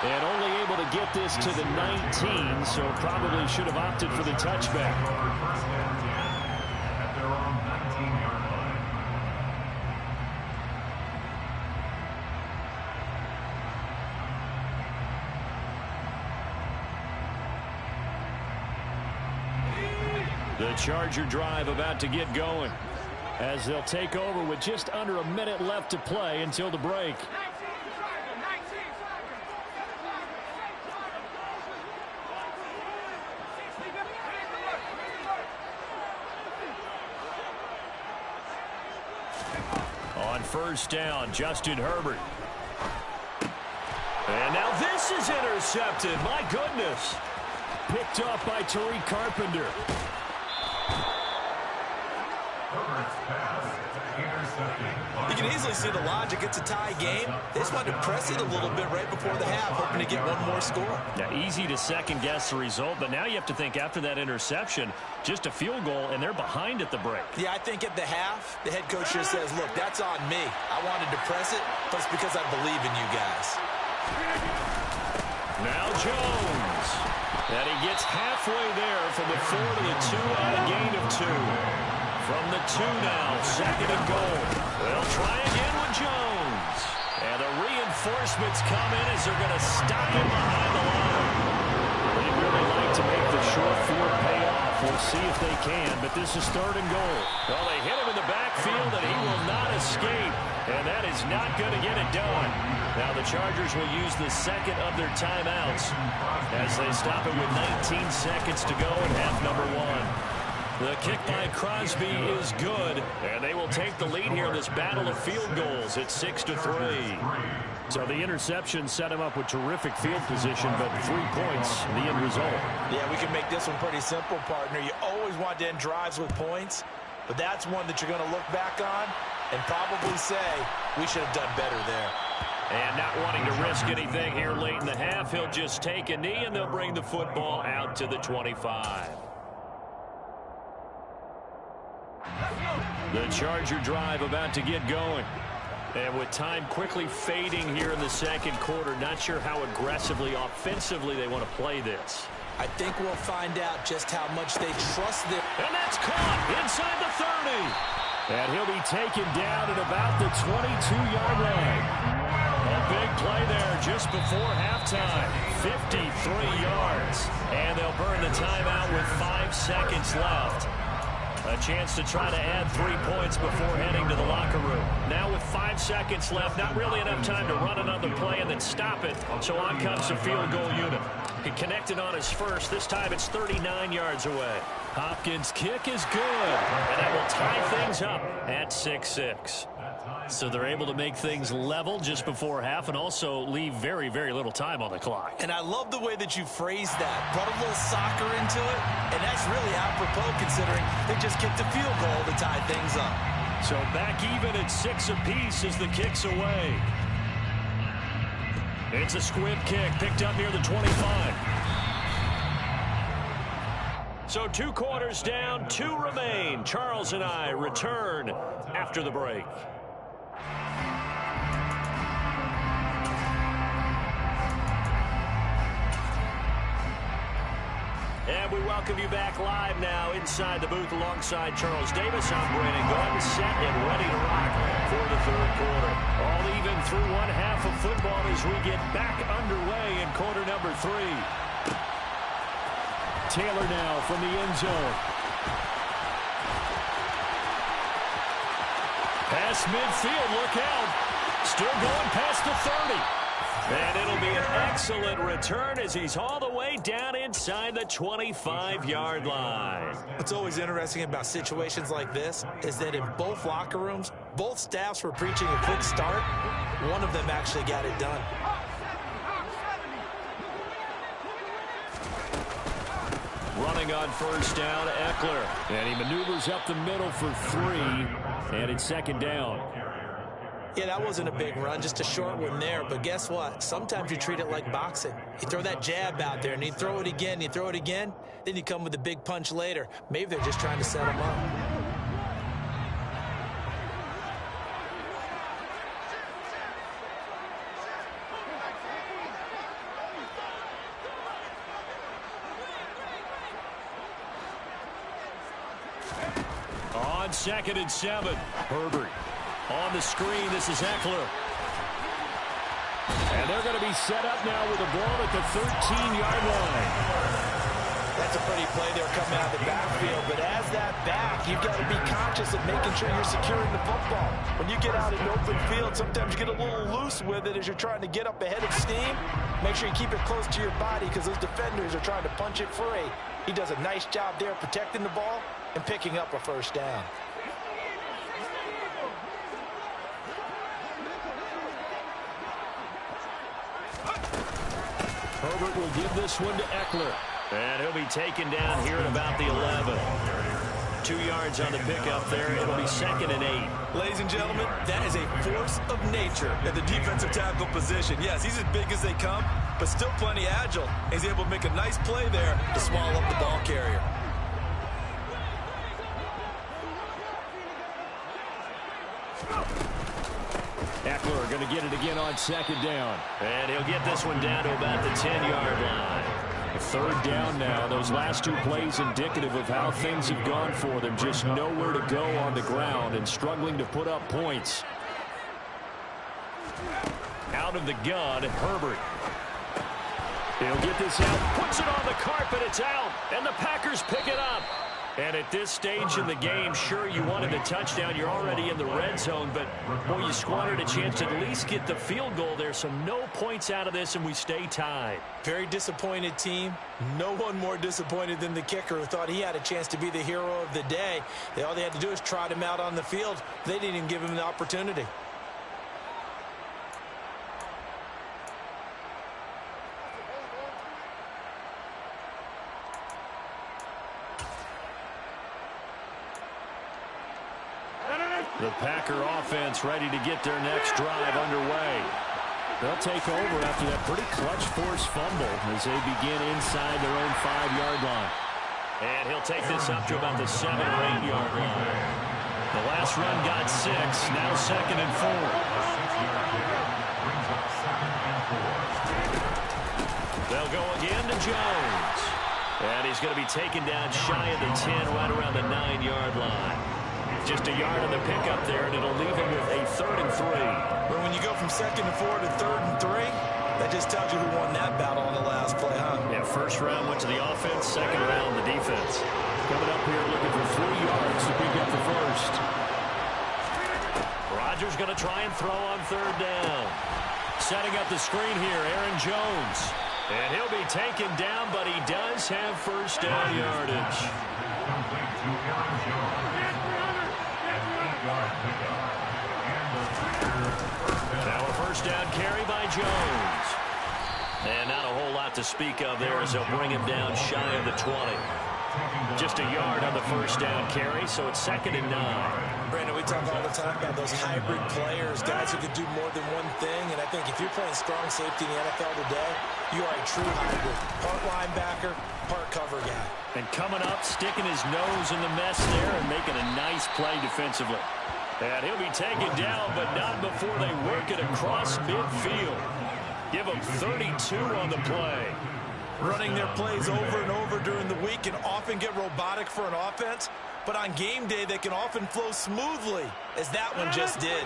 And only able to get this to the 19, so probably should have opted for the touchback. First and 10 at their own 19-yard line. The Charger drive about to get going as they'll take over with just under a minute left to play until the break. On first down, Justin Herbert. And now this is intercepted. My goodness. Picked up by Tariq Carpenter. Herbert's pass intercepted. You can easily see the logic. It's a tie game. They just wanted to press it a little bit right before the half, hoping to get one more score. Yeah, easy to second-guess the result, but now you have to think after that interception, just a field goal, and they're behind at the break. Yeah, I think at the half, the head coach just says, look, that's on me. I wanted to press it, but it's because I believe in you guys. Now Jones. And he gets halfway there from the 4 to the 2 on a gain of 2. From the 2 now, second and goal. They'll try again with Jones. And the reinforcements come in as they're going to stop him behind the line. They'd really like to make the short field pay off. We'll see if they can, but this is third and goal. Well, they hit him in the backfield, and he will not escape. And that is not going to get it done. Now the Chargers will use the second of their timeouts as they stop it with 19 seconds to go in half number 1. The kick by Crosby is good, and they will take the lead here in this battle of field goals at 6-3. So the interception set him up with terrific field position, but 3 points, the end result. Yeah, we can make this one pretty simple, partner. You always want to end drives with points, but that's one that you're going to look back on and probably say, we should have done better there. And not wanting to risk anything here late in the half, he'll just take a knee, and they'll bring the football out to the 25. The Charger drive about to get going. And with time quickly fading here in the second quarter, not sure how aggressively, offensively they want to play this. I think we'll find out just how much they trust them. And that's caught inside the 30. And he'll be taken down at about the 22-yard line. A big play there just before halftime. 53 yards. And they'll burn the timeout with 5 seconds left. A chance to try to add 3 points before heading to the locker room. Now with 5 seconds left, not really enough time to run another play and then stop it. So on comes the field goal unit. He connected on his first. This time it's 39 yards away. Hopkins' kick is good. And that will tie things up at 6-6. So they're able to make things level just before half and also leave very, very little time on the clock. And I love the way that you phrased that. Brought a little soccer into it, and that's really apropos considering they just kicked a field goal to tie things up. So back even at 6 apiece as the kick's away. It's a squib kick picked up near the 25. So 2 quarters down, 2 remain. Charles and I return after the break. And we welcome you back live now inside the booth alongside Charles Davis. I'm Brandon Gordon, set and ready to rock for the 3rd quarter. All even through 1 half of football as we get back underway in quarter number 3. Taylor now from the end zone. Pass midfield, look out. Still going past the 30. And it'll be an excellent return as he's all the way down inside the 25-yard line. What's always interesting about situations like this is that in both locker rooms, both staffs were preaching a quick start. One of them actually got it done. Running on first down, Eckler. And he maneuvers up the middle for 3. And it's 2nd down. Yeah, that wasn't a big run, just a short one there. But guess what? Sometimes you treat it like boxing. You throw that jab out there, and you throw it again, you throw it again, then you come with a big punch later. Maybe they're just trying to set him up. On 2nd and 7, Herbert. On the screen, this is Eckler. And they're going to be set up now with a ball at the 13-yard line. That's a pretty play there coming out of the backfield. But as that back, you've got to be conscious of making sure you're securing the football. When you get out in open field, sometimes you get a little loose with it as you're trying to get up ahead of steam. Make sure you keep it close to your body because those defenders are trying to punch it free. He does a nice job there protecting the ball and picking up a first down. Herbert will give this one to Eckler. And he'll be taken down here at about the 11. 2 yards on the pickup there. It'll be 2nd and 8. Ladies and gentlemen, that is a force of nature at the defensive tackle position. Yes, he's as big as they come, but still plenty agile. He's able to make a nice play there to swallow up the ball carrier. Eckler going to get it again on 2nd down. And he'll get this one down to about the 10-yard line. 3rd down now. Those last 2 plays indicative of how things have gone for them. Just nowhere to go on the ground and struggling to put up points. Out of the gun, Herbert. He'll get this out, puts it on the carpet, it's out, and the Packers pick it up. And at this stage in the game, sure, you wanted the touchdown. You're already in the red zone, but, boy, you squandered a chance to at least get the field goal there. So no points out of this, and we stay tied. Very disappointed team. No one more disappointed than the kicker who thought he had a chance to be the hero of the day. All they had to do is trot him out on the field. They didn't even give him the opportunity. The Packer offense ready to get their next drive underway. They'll take over after that pretty clutch force fumble as they begin inside their own 5-yard line. And he'll take this up to about the 7 or 8 yard line. The last run got 6, now 2nd and 4. They'll go again to Jones. And he's going to be taken down shy of the 10, right around the 9-yard line. Just a yard on the pickup there, and it'll leave him with a 3rd and 3. But when you go from 2nd and 4 to 3rd and 3, that just tells you who won that battle on the last play, huh? Yeah, first round went to the offense, 2nd round the defense. Coming up here looking for 3 yards to pick up the first. Rodgers going to try and throw on 3rd down. Setting up the screen here, Aaron Jones. And he'll be taken down, but he does have first down yardage. Now a first down carry by Jones. And not a whole lot to speak of there as they'll bring him down shy of the 20. Just a yard on the first down carry, so it's 2nd and 9. Brandon, we talk all the time about those hybrid players, guys who could do more than one thing, and I think if you're playing strong safety in the NFL today, you are a true hybrid. Part linebacker, part cover guy. And coming up, sticking his nose in the mess there and making a nice play defensively. And he'll be taken down, but not before they work it across midfield. Give him 32 on the play. Running their plays over and over during the week can often get robotic for an offense, but on game day they can often flow smoothly, as that one just did.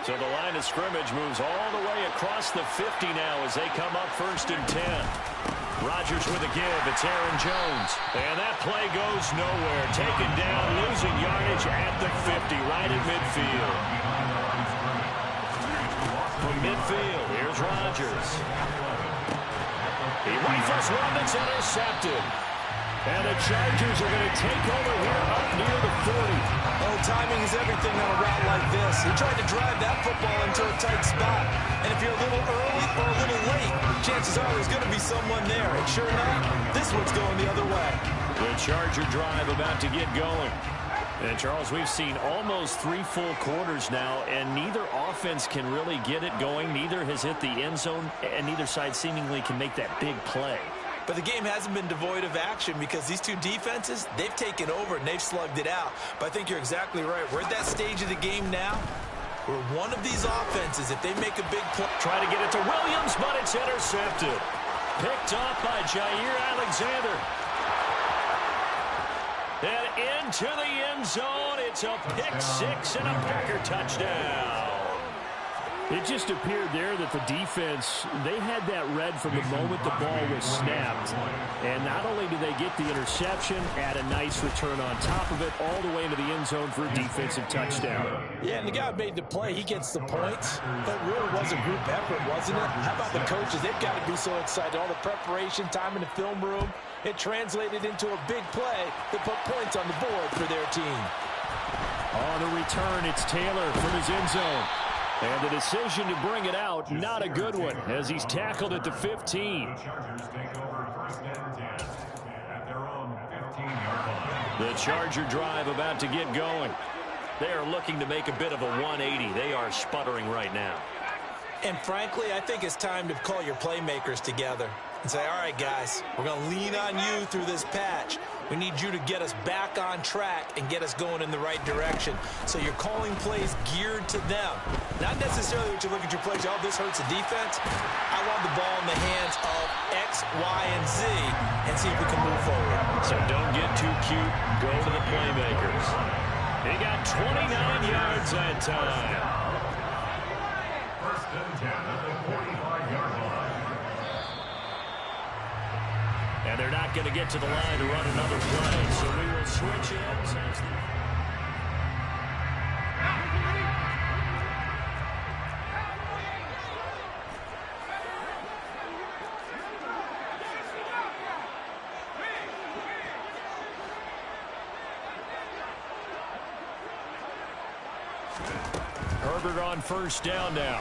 So the line of scrimmage moves all the way across the 50 now as they come up 1st and 10. Rodgers with a give. It's Aaron Jones. And that play goes nowhere. Taken down, losing yardage at the 50, right at midfield. From midfield, here's Rodgers. He rifles one that's intercepted. And the Chargers are going to take over here up near the 40. Oh, timing is everything on a route like this. He tried to drive that football into a tight spot. And if you're a little early or a little late, chances are there's going to be someone there. And sure enough, this one's going the other way. The Charger drive about to get going. And, Charles, we've seen almost 3 full quarters now, and neither offense can really get it going. Neither has hit the end zone, and neither side seemingly can make that big play. But the game hasn't been devoid of action because these two defenses, they've taken over and they've slugged it out. But I think you're exactly right. We're at that stage of the game now where one of these offenses, if they make a big play. Try to get it to Williams, but it's intercepted. Picked off by Jair Alexander. And into the end zone. It's a pick-6 and a Packer touchdown. It just appeared there that the defense, they had that read from the moment the ball was snapped. And not only did they get the interception, add a nice return on top of it, all the way into the end zone for a defensive touchdown. Yeah, and the guy who made the play, he gets the points. That really was a group effort, wasn't it? How about the coaches? They've got to be so excited. All the preparation, time in the film room, it translated into a big play that put points on the board for their team. On the return, it's Taylor from his end zone. And the decision to bring it out, not a good one, as he's tackled at the 15. The Charger drive about to get going. They are looking to make a bit of a 180. They are sputtering right now. And frankly, I think it's time to call your playmakers together and say, all right, guys, we're going to lean on you through this patch. We need you to get us back on track and get us going in the right direction. So you're calling plays geared to them. Not necessarily that you look at your plays, oh, this hurts the defense. I want the ball in the hands of X, Y, and Z and see if we can move forward. So don't get too cute. Go to the playmakers. He got 29 yards that time. 1st and 10 at the 45-yard line. And they're not going to get to the line to run another play, so we will switch it. Herbert on 1st down now.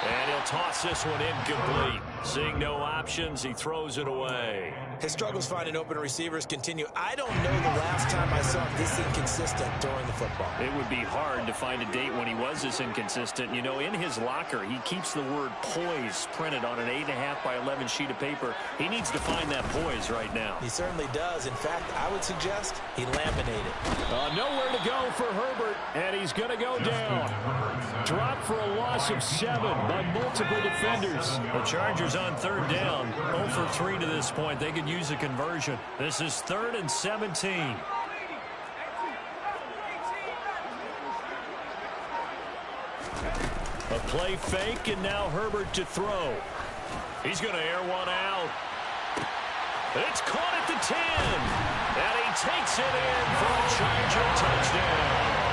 And he'll toss this one incomplete. Seeing no options, he throws it away. His struggles finding open receivers continue. I don't know the last time I saw him this inconsistent during the football. It would be hard to find a date when he was this inconsistent. You know, in his locker, he keeps the word poise printed on an 8.5 by 11 sheet of paper. He needs to find that poise right now. He certainly does. In fact, I would suggest he laminated. Nowhere to go for Herbert, and he's going to go down. Dropped for a loss of 7 by multiple defenders. The Chargers on 3rd down, 0 for 3 to this point. They could use a conversion. This is 3rd and 17. A play fake, and now Herbert to throw. He's going to air one out. It's caught at the 10. And he takes it in for a Charger touchdown.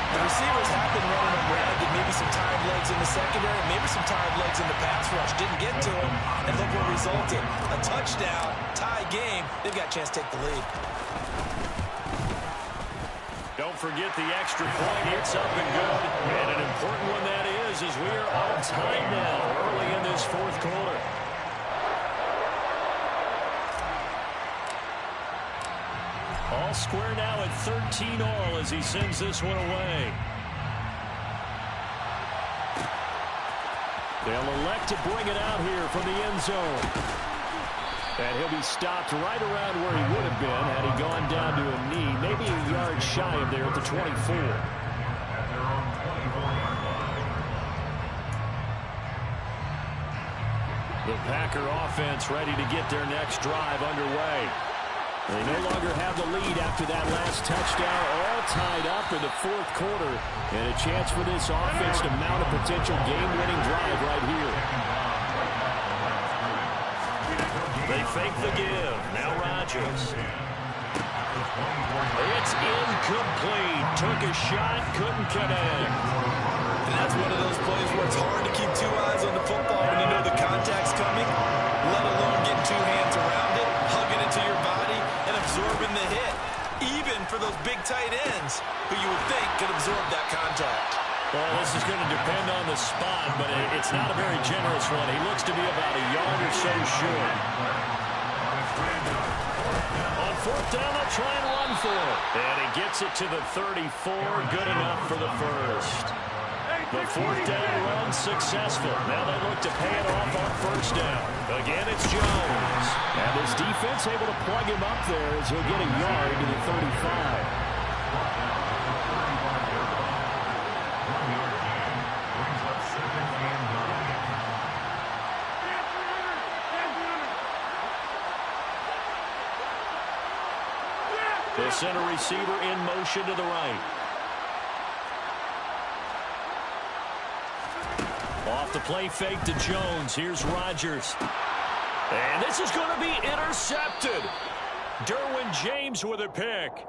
The receivers have been running them ragged. Maybe some tired legs in the secondary, maybe some tired legs in the pass rush. Didn't get to him, and look what resulted. A touchdown, tie game. They've got a chance to take the lead. Don't forget the extra point. It's up and good. And an important one that is as we are on time now early in this 4th quarter. All square now at 13 all as he sends this one away. They'll elect to bring it out here from the end zone. And he'll be stopped right around where he would have been had he gone down to a knee, maybe a yard shy of there at the 24. The Packer offense ready to get their next drive underway. They no longer have the lead after that last touchdown, all tied up in the fourth quarter. And a chance for this offense to mount a potential game-winning drive right here. They fake the give. Now Rodgers. It's incomplete. Took a shot, couldn't connect. And that's one of those plays where it's hard to keep two eyes on the football when you know the contact's coming, let alone getting two hands around it, hugging it to your body, and absorbing the hit. Even for those big tight ends who you would think could absorb that contact. Well, this is going to depend on the spot, but it's not a very generous one. He looks to be about a yard or so short. On fourth down, they'll try and run for it. And he gets it to the 34. Good enough for the first. The fourth down run successful. Now they look to pay it off on first down. Again, it's Jones. And this defense able to plug him up there as he'll get a yard to the 35. The center receiver in motion to the right. Off the play fake to Jones. Here's Rodgers. And this is going to be intercepted. Derwin James with a pick.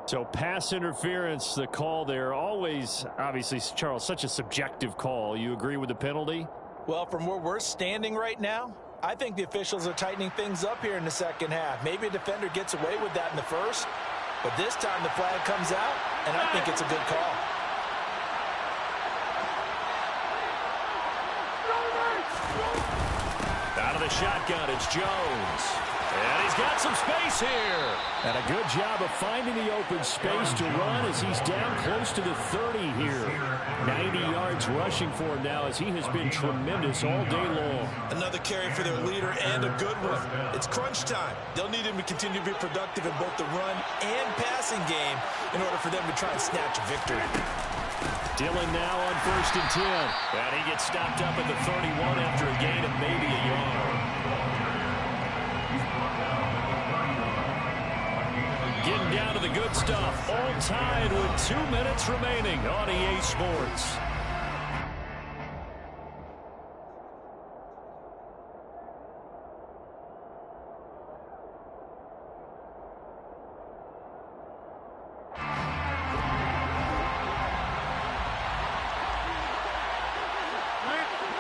So pass interference, the call there. Always, obviously, Charles, such a subjective call. You agree with the penalty? Well, from where we're standing right now, I think the officials are tightening things up here in the second half. Maybe a defender gets away with that in the first, but this time the flag comes out, and I think it's a good call. Out of the shotgun, it's Jones. And he's got some space here. And a good job of finding the open space to run as he's down close to the 30 here. 90 yards rushing for him now as he has been tremendous all day long. Another carry for their leader and a good one. It's crunch time. They'll need him to continue to be productive in both the run and passing game in order for them to try and snatch a victory. Dillon now on 1st and 10. And he gets stopped up at the 31 after a gain of maybe a yard. Getting down to the good stuff. All tied with 2 minutes remaining on EA Sports.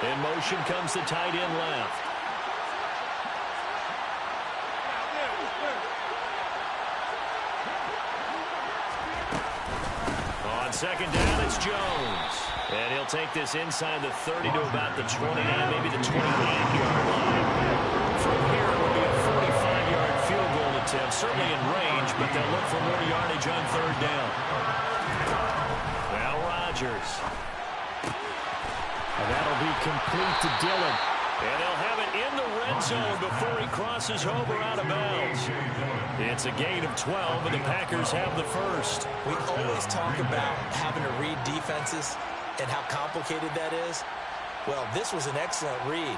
In motion comes the tight end left. On second down, it's Jones. And he'll take this inside the 30 to about the 29, maybe the 28-yard line. From here, it will be a 45-yard field goal attempt. Certainly in range, but they'll look for more yardage on third down. Now Rodgers. And that'll be complete to Dillon. And they'll have it in the red zone before he crosses over out of bounds. It's a gain of 12, and the Packers have the first. We always talk about having to read defenses and how complicated that is. Well, this was an excellent read.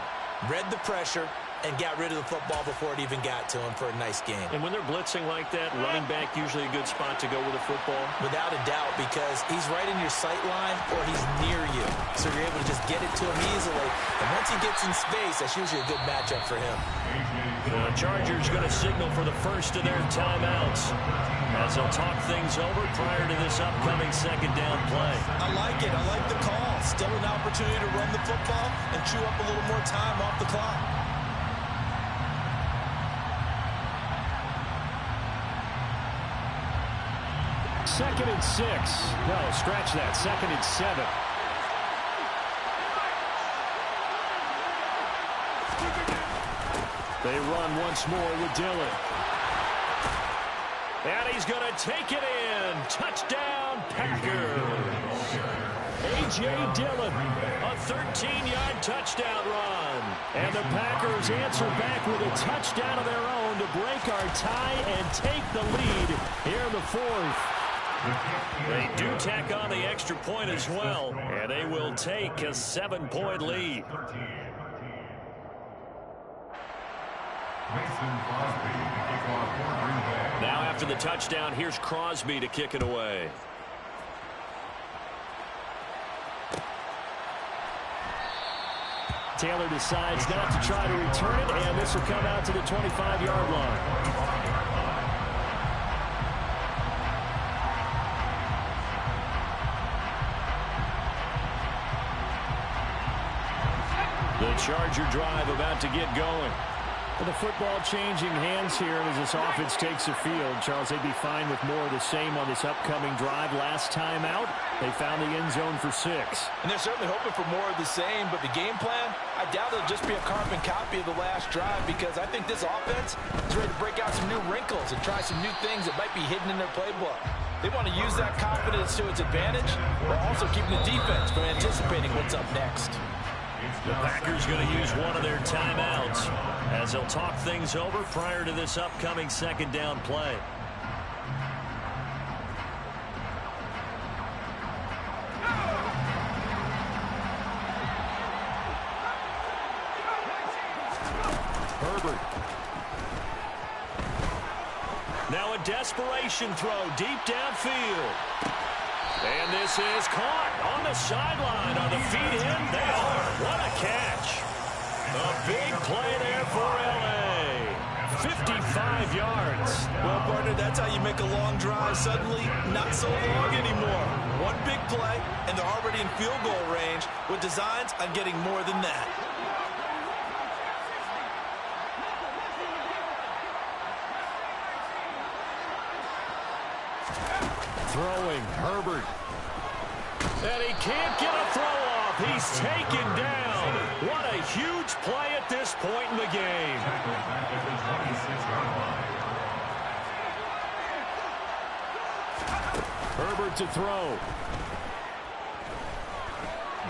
Read the pressure and got rid of the football before it even got to him for a nice game. And when they're blitzing like that, running back usually a good spot to go with the football? Without a doubt, because he's right in your sight line or he's near you. So you're able to just get it to him easily. And once he gets in space, that's usually a good matchup for him. The Chargers going to signal for the first of their timeouts as they'll talk things over prior to this upcoming second down play. I like it. I like the call. Still an opportunity to run the football and chew up a little more time off the clock. Second and 6. No, scratch that. Second and 7. They run once more with Dillon. And he's going to take it in. Touchdown, Packers. A.J. Dillon, a 13-yard touchdown run. And the Packers answer back with a touchdown of their own to break our tie and take the lead here in the fourth. They do tack on the extra point as well, and they will take a 7-point lead. Now after the touchdown, here's Crosby to kick it away. Taylor decides not to try to return it, and this will come out to the 25-yard line. The Charger drive about to get going. With the football changing hands here as this offense takes the field, Charles, they'd be fine with more of the same on this upcoming drive. Last time out, they found the end zone for 6. And they're certainly hoping for more of the same, but the game plan, I doubt it'll just be a carbon copy of the last drive, because I think this offense is ready to break out some new wrinkles and try some new things that might be hidden in their playbook. They want to use that confidence to its advantage, while also keeping the defense from anticipating what's up next. The Packers going to use one of their timeouts as they'll talk things over prior to this upcoming second down play. Herbert. Now a desperation throw deep downfield. And this is caught on the sideline. Are the feet in? They are. What a catch. A big play there for L.A. 55 yards. Well, partner, that's how you make a long drive suddenly not so long anymore. One big play, and they're already in field goal range with designs on getting more than that. Throwing, Herbert. And he can't get a throw off. He's taken down. What a huge play at this point in the game. Herbert to throw.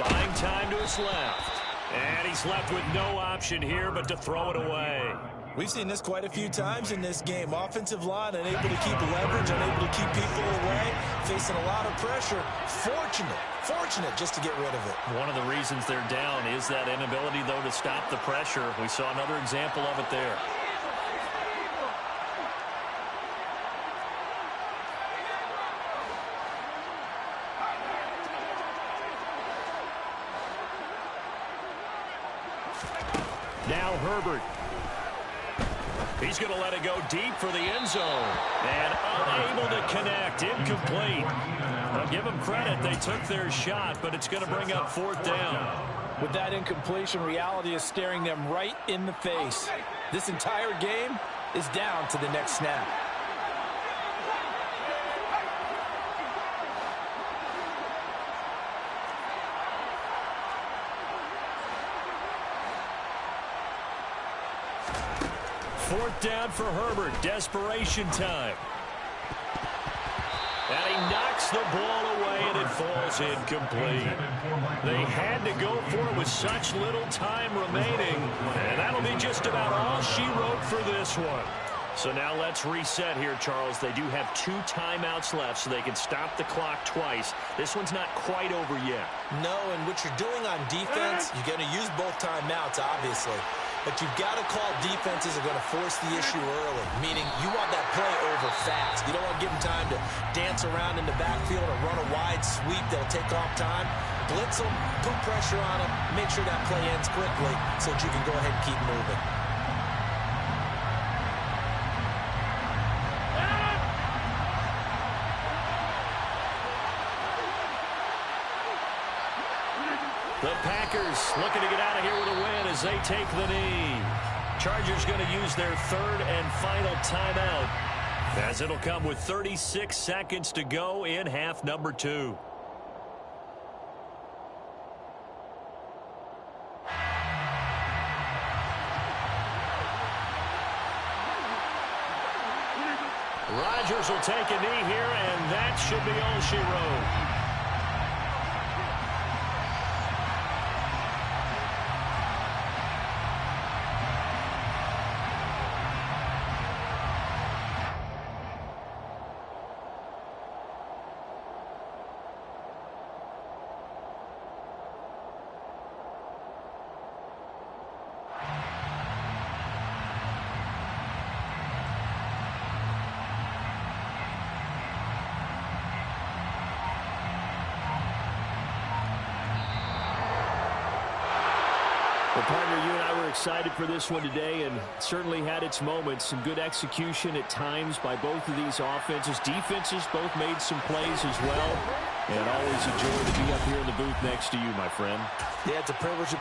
Buying time to his left. And he's left with no option here but to throw it away. We've seen this quite a few times in this game. Offensive line unable to keep leverage, unable to keep people away, facing a lot of pressure. Fortunate just to get rid of it. One of the reasons they're down is that inability, though, to stop the pressure. We saw another example of it there. Now Herbert. He's going to let it go deep for the end zone. And unable to connect. Incomplete. I'll give them credit. They took their shot, but it's going to bring up fourth down. With that incompletion, reality is staring them right in the face. This entire game is down to the next snap. Fourth down for Herbert. Desperation time. And he knocks the ball away, and it falls incomplete. They had to go for it with such little time remaining. And that'll be just about all she wrote for this one. So now let's reset here, Charles. They do have 2 timeouts left, so they can stop the clock twice. This one's not quite over yet. No, and what you're doing on defense, you're going to use both timeouts, obviously. But you've got to call defenses are going to force the issue early, meaning you want that play over fast. You don't want to give them time to dance around in the backfield or run a wide sweep that'll take off time. Blitz them, put pressure on them, make sure that play ends quickly so that you can go ahead and keep moving. The Packers looking to get out of here with a win as they take the knee. Chargers going to use their 3rd and final timeout, as it'll come with 36 seconds to go in half number 2. Rodgers will take a knee here, and that should be all she wrote. Well, partner, you and I were excited for this one today, and certainly had its moments. Some good execution at times by both of these offenses. Defenses both made some plays as well. And always a joy to be up here in the booth next to you, my friend. Yeah, it's a privilege.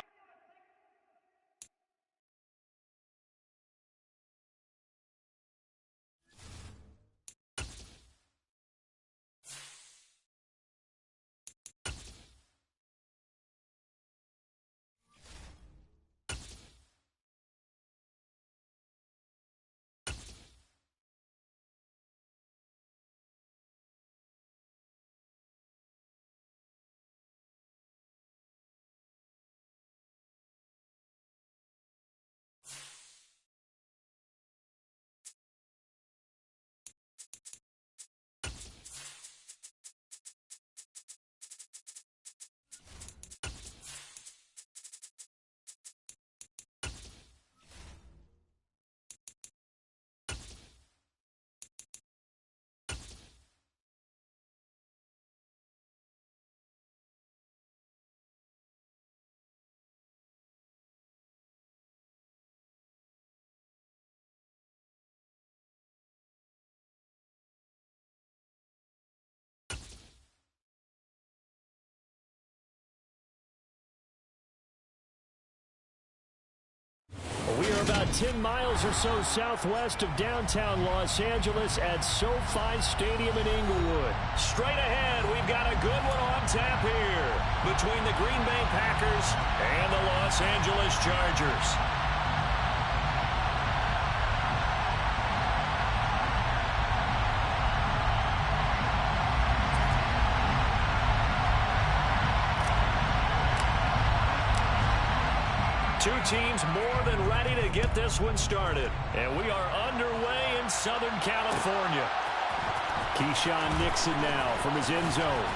We are about 10 miles or so southwest of downtown Los Angeles at SoFi Stadium in Inglewood. Straight ahead, we've got a good one on tap here between the Green Bay Packers and the Los Angeles Chargers. Two teams more than ready to get this one started. And we are underway in Southern California. Keyshawn Nixon now from his end zone.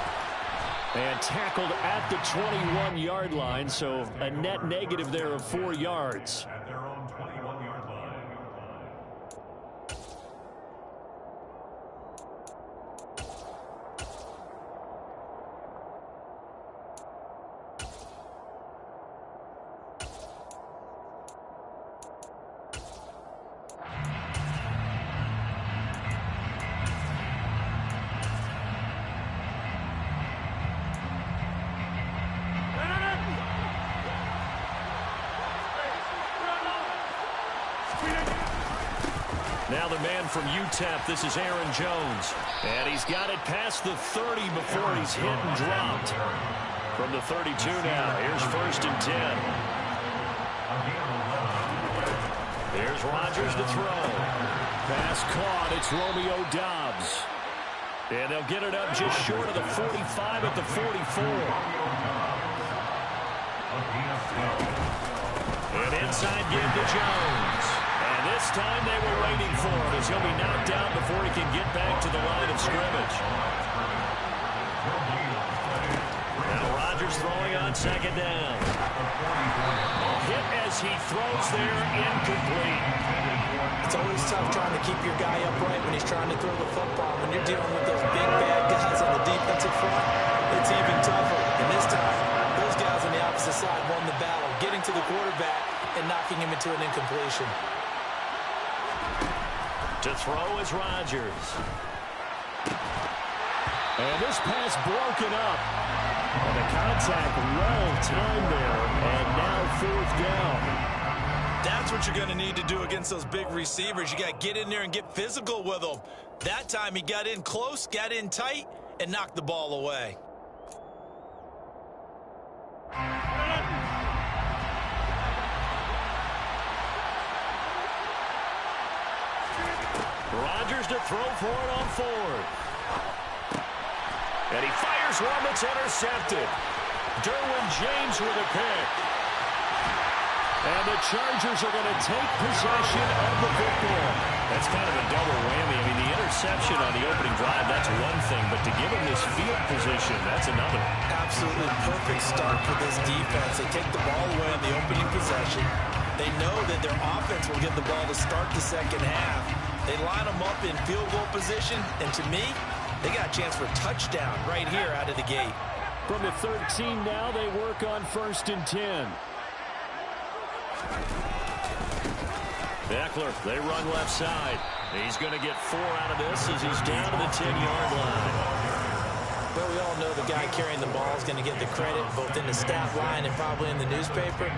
And tackled at the 21-yard line, so a net negative there of 4 yards. At their own 21-yard line. Now the man from UTEP, this is Aaron Jones. And he's got it past the 30 before he's hit and dropped. From the 32 now, here's 1st and 10. Here's Rodgers to throw. Pass caught, it's Romeo Doubs. And they'll get it up just short of the 45 at the 44. And inside give to Jones. And this time they were waiting for him as he'll be knocked down before he can get back to the line of scrimmage. Now Rodgers throwing on 2nd down. Hit as he throws there, incomplete. It's always tough trying to keep your guy upright when he's trying to throw the football. When you're dealing with those big, bad guys on the defensive front, it's even tougher. And this time, those guys on the opposite side won the battle, getting to the quarterback and knocking him into an incompletion. To throw is Rodgers. And this pass broken up. And the contact well timed there. And now 4th down. That's what you're going to need to do against those big receivers. You got to get in there and get physical with them. That time he got in close, got in tight, and knocked the ball away. Rodgers to throw for it on fourth. And he fires one that's intercepted. Derwin James with a pick. And the Chargers are going to take possession of the football. That's kind of a double whammy. I mean, the interception on the opening drive, that's one thing. But to give him this field position, that's another. Absolutely perfect start for this defense. They take the ball away on the opening possession. They know that their offense will get the ball to start the second half. They line them up in field goal position. And to me, they got a chance for a touchdown right here out of the gate. From the 13 now, they work on 1st and 10. Eckler, they run left side. He's going to get 4 out of this as he's down to the 10-yard line. Well, we all know the guy carrying the ball is going to get the credit both in the stat line and probably in the newspaper.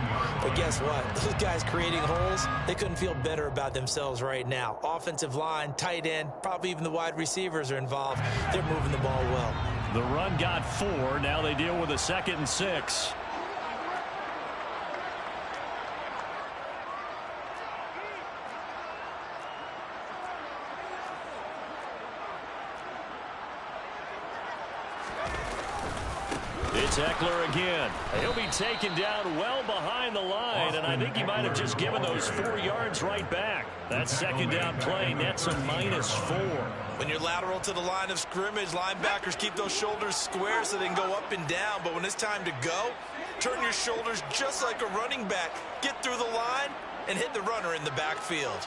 But guess what? Those guys creating holes, they couldn't feel better about themselves right now. Offensive line, tight end, probably even the wide receivers are involved. They're moving the ball well. The run got 4. Now they deal with a 2nd and 6. It's Eckler again. He'll be taken down well behind the line, and I think he might have just given those 4 yards right back. That 2nd down play nets a -4. When you're lateral to the line of scrimmage, linebackers keep those shoulders square so they can go up and down. But when it's time to go, turn your shoulders just like a running back. Get through the line and hit the runner in the backfield.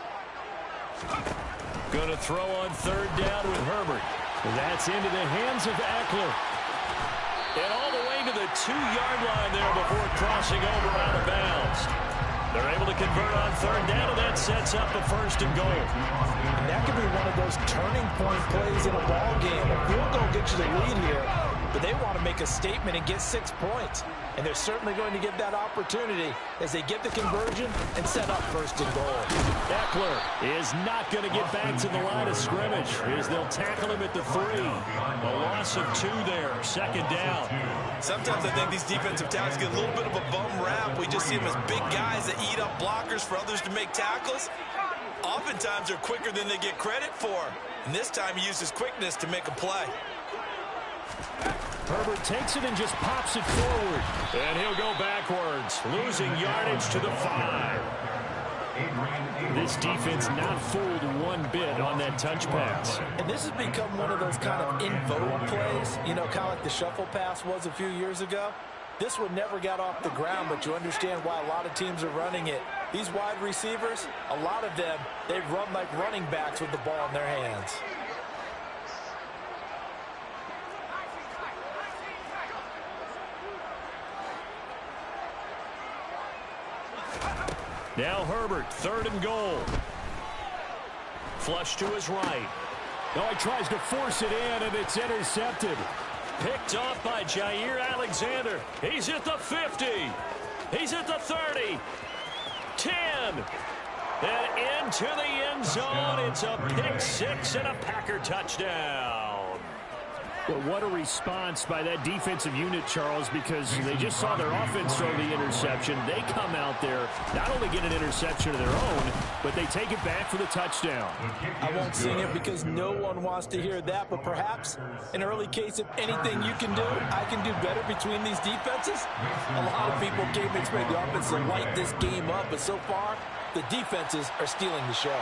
Going to throw on 3rd down with Herbert. That's into the hands of Eckler. And all the way to the 2-yard line there before crossing over out of bounds. They're able to convert on 3rd down, and that sets up a 1st and goal. And that could be one of those turning point plays in a ball game. A field goal gets you the lead here, but they want to make a statement and get 6 points. And they're certainly going to get that opportunity as they get the conversion and set up 1st and goal. Eckler is not going to get back to the line of scrimmage as they'll tackle him at the 3. A loss of 2 there, 2nd down. Sometimes I think these defensive tackles get a little bit of a bum rap. We just see them as big guys that eat up blockers for others to make tackles. Oftentimes they're quicker than they get credit for. And this time he uses quickness to make a play. Herbert takes it and just pops it forward. And he'll go backwards, losing yardage to the 5. This defense not fooled one bit on that touch pass. And this has become one of those kind of in vogue plays, you know, kind of like the shuffle pass was a few years ago. This one never got off the ground, but you understand why a lot of teams are running it. These wide receivers, a lot of them, they run like running backs with the ball in their hands. Now Herbert, 3rd and goal. Flush to his right. Oh, he tries to force it in, and it's intercepted. Picked off by Jair Alexander. He's at the 50. He's at the 30. 10. And into the end zone. It's a pick 6 and a Packer touchdown. Well, what a response by that defensive unit, Charles, because they just saw their offense throw the interception. They come out there, not only get an interception of their own, but they take it back for the touchdown. I won't sing it because no one wants to hear that, but perhaps an early case of anything you can do, I can do better between these defenses. A lot of people came to expect the offense to light this game up, but so far, the defenses are stealing the show.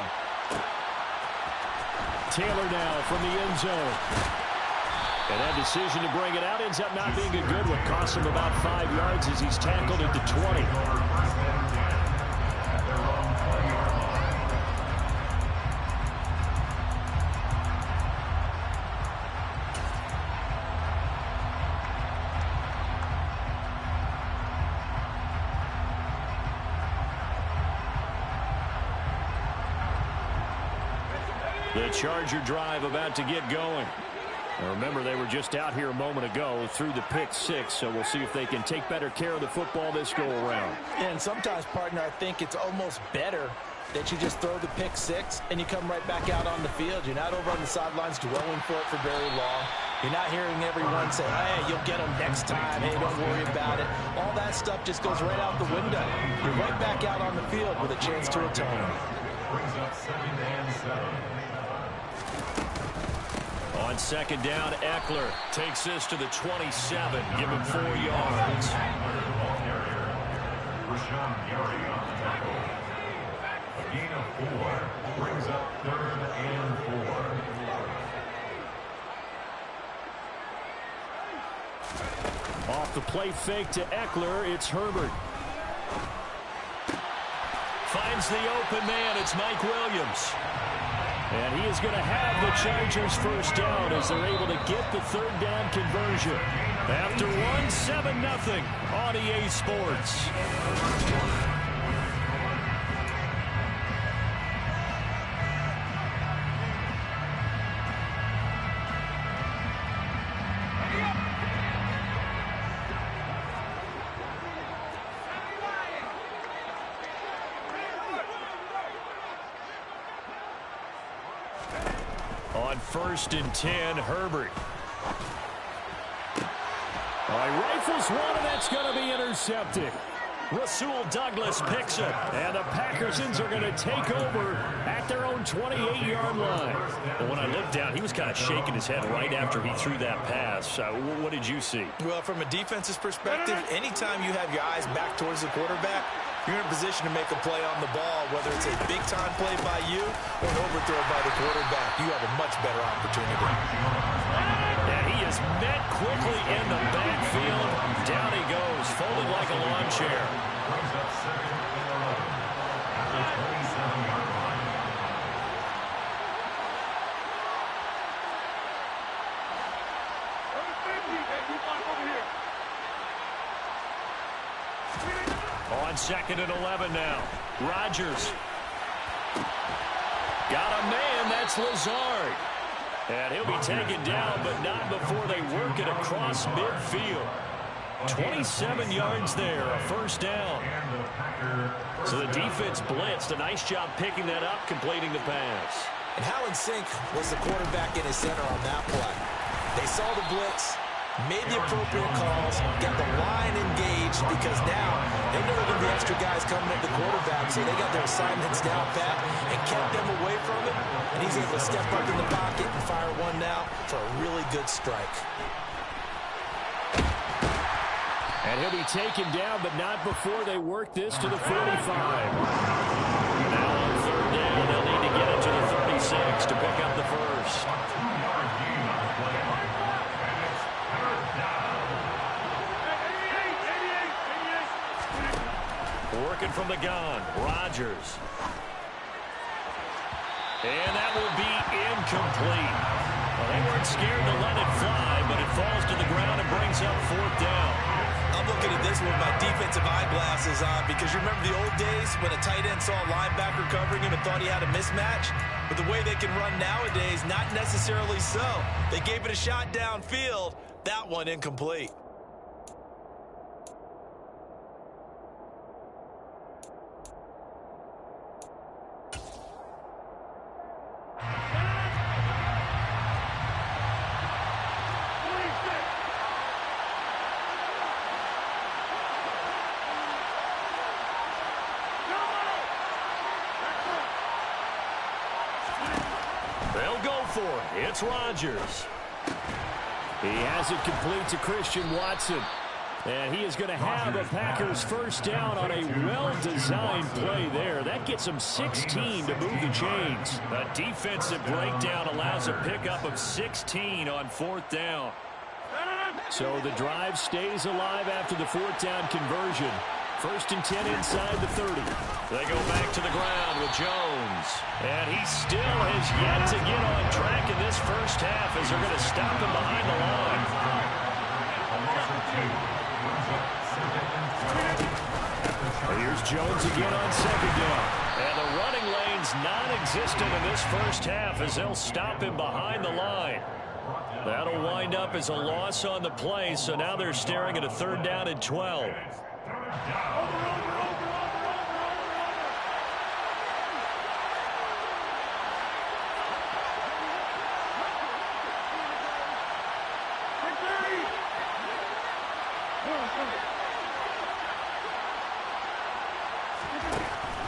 Taylor now from the end zone. And that decision to bring it out ends up not being a good one. Costs him about 5 yards as he's tackled at the 20. The Charger drive about to get going. Now remember, they were just out here a moment ago through the pick 6, so we'll see if they can take better care of the football this go-around. And sometimes, partner, I think it's almost better that you just throw the pick 6 and you come right back out on the field. You're not over on the sidelines dwelling for it for very long. You're not hearing everyone say, hey, you'll get them next time. Hey, don't worry about it. All that stuff just goes right out the window. You're right back out on the field with a chance to atone. Brings up 2nd and 7. On second down, Eckler takes this to the 27. Give him 4 yards. Rashawn Gary on the tackle. A gain of 4 brings up 3rd and 4. Off the play fake to Eckler, it's Herbert. Finds the open man. It's Mike Williams. And he is going to have the Chargers first down as they're able to get the 3rd down conversion. After 7-0 on EA Sports. On 1st and 10, Herbert. Rifles one, and that's going to be intercepted. Rasul Douglas picks it. And the Packersons are going to take over at their own 28-yard line. But when I looked down, he was kind of shaking his head right after he threw that pass. What did you see? Well, from a defense's perspective, anytime you have your eyes back towards the quarterback, you're in a position to make a play on the ball, whether it's a big-time play by you or an overthrow by the quarterback. You have a much better opportunity. And he is met quickly in the backfield. Down he goes, folded like a lawn chair. Brings up 2nd and 11 at the 27-yard line. On 2nd and 11 now. Rodgers. Got a man, that's Lazard. And he'll be taken down, but not before they work it across midfield. 27 yards there, a first down. So the defense blitzed. A nice job picking that up, completing the pass. And how in sync was the quarterback in his center on that play? They saw the blitz, made the appropriate calls, got the line engaged, because now they know there are going to be extra guys coming at the quarterback, so they got their assignments down pat and kept them away from it, and he's able to step up in the pocket and fire one now for a really good strike. And he'll be taken down, but not before they work this to the 45. Now on 3rd down, they'll need to get it to the 36 to pick up the first. Working from the gun, Rodgers. And that will be incomplete. Well, they weren't scared to let it fly, but it falls to the ground and brings up 4th down. I'm looking at this with my defensive eyeglasses on, because you remember the old days when a tight end saw a linebacker covering him and thought he had a mismatch? But the way they can run nowadays, not necessarily so. They gave it a shot downfield. That one incomplete. It's Rodgers. He has it complete to Christian Watson. And he is going to have a Packers first down on a well-designed play there. That gets him 16 to move the chains. A defensive breakdown allows a pickup of 16 on 4th down. So the drive stays alive after the 4th down conversion. 1st and 10 inside the 30. They go back to the ground with Jones. And he still has yet to get on track in this first half as they're going to stop him behind the line. Here's Jones again on 2nd down. And the running lane's non-existent in this first half as they'll stop him behind the line. That'll wind up as a loss on the play, so now they're staring at a 3rd down and 12.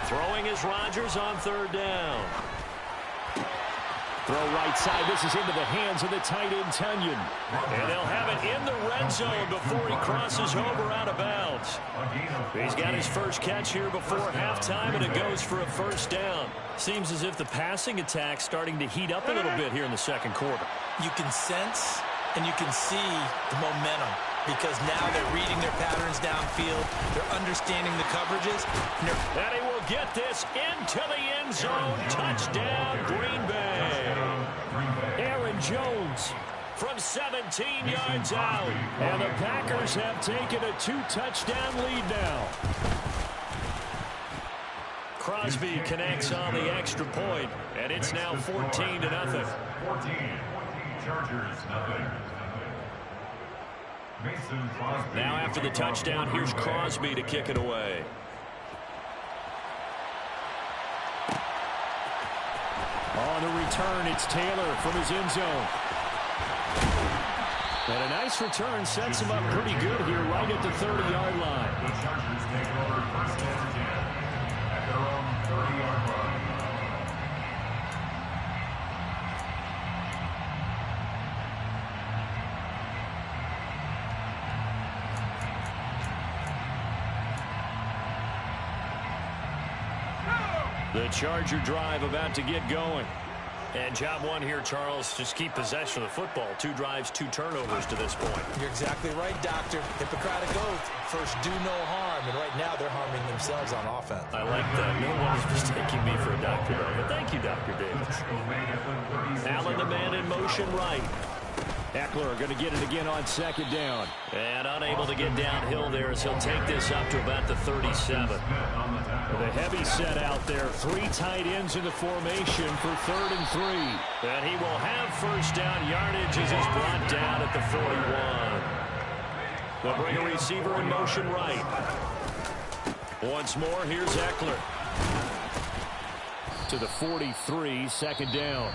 Throwing is Rodgers on 3rd down. Throw right side. This is into the hands of the tight end, Tunyon. And they'll have it in the red zone before he crosses over out of bounds. He's got his first catch here before halftime, and it goes for a first down. Seems as if the passing attack's starting to heat up a little bit here in the second quarter. You can sense and you can see the momentum because now they're reading their patterns downfield. They're understanding the coverages. And he will get this into the end zone. Touchdown, Green Bay. Aaron Jones From 17 yards out. And the Packers have taken a 2-touchdown lead now. Crosby connects on the extra point, and it's now 14-0. 14. Chargers, nothing. Mason Crosby. Now after the touchdown, here's Crosby to kick it away. On the return, it's Taylor from his end zone. And a nice return sets him up pretty good here right at the 30-yard line. The Chargers take over first and 10 at their own 30-yard line. The Charger drive about to get going. And job one here, Charles, just keep possession of the football. 2 drives, 2 turnovers to this point. You're exactly right, Doctor. Hippocratic oath. First, do no harm. And right now, they're harming themselves on offense. I like that. No one is mistaking me for a doctor, though. But thank you, Dr. Davis. Allen, the man in motion right. Eckler going to get it again on second down. And unable to get downhill there as he'll take this up to about the 37. With a heavy set out there. 3 tight ends in the formation for 3rd and 3. And he will have first down yardage as he's brought down at the 41. They'll bring a receiver in motion right. Once more, here's Eckler. To the 43, second down.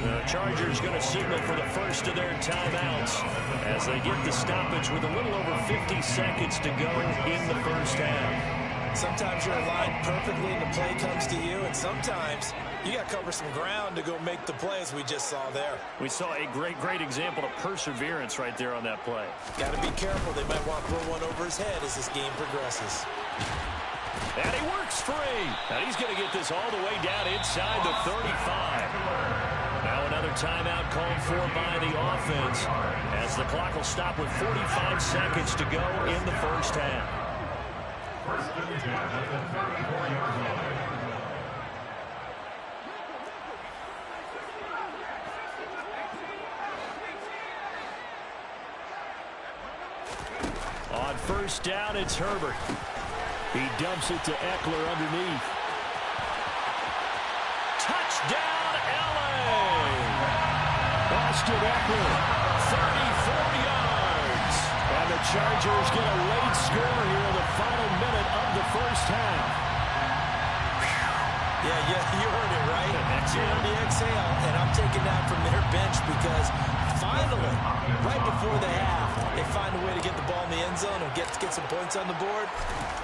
The Chargers going to signal for the first of their timeouts as they get the stoppage with a little over 50 seconds to go in the first half. Sometimes you're aligned perfectly and the play comes to you, and sometimes you got to cover some ground to go make the play, as we just saw there. We saw a great example of perseverance right there on that play. Got to be careful. They might want to throw one over his head as this game progresses. And he works free. And he's going to get this all the way down inside the 35. Now another timeout called for by the offense as the clock will stop with 45 seconds to go in the first half. First and 10 at the 34-yard line. On first down, it's Herbert. He dumps it to Eckler underneath. Touchdown, LA! Austin Eckler, 34 yards. And the Chargers get a late score here in the final minute of the first half. Yeah, you heard it, right? You heard the exhale, and I'm taking that from their bench because finally, right before the half, they find a way to get the ball in the end zone and get some points on the board.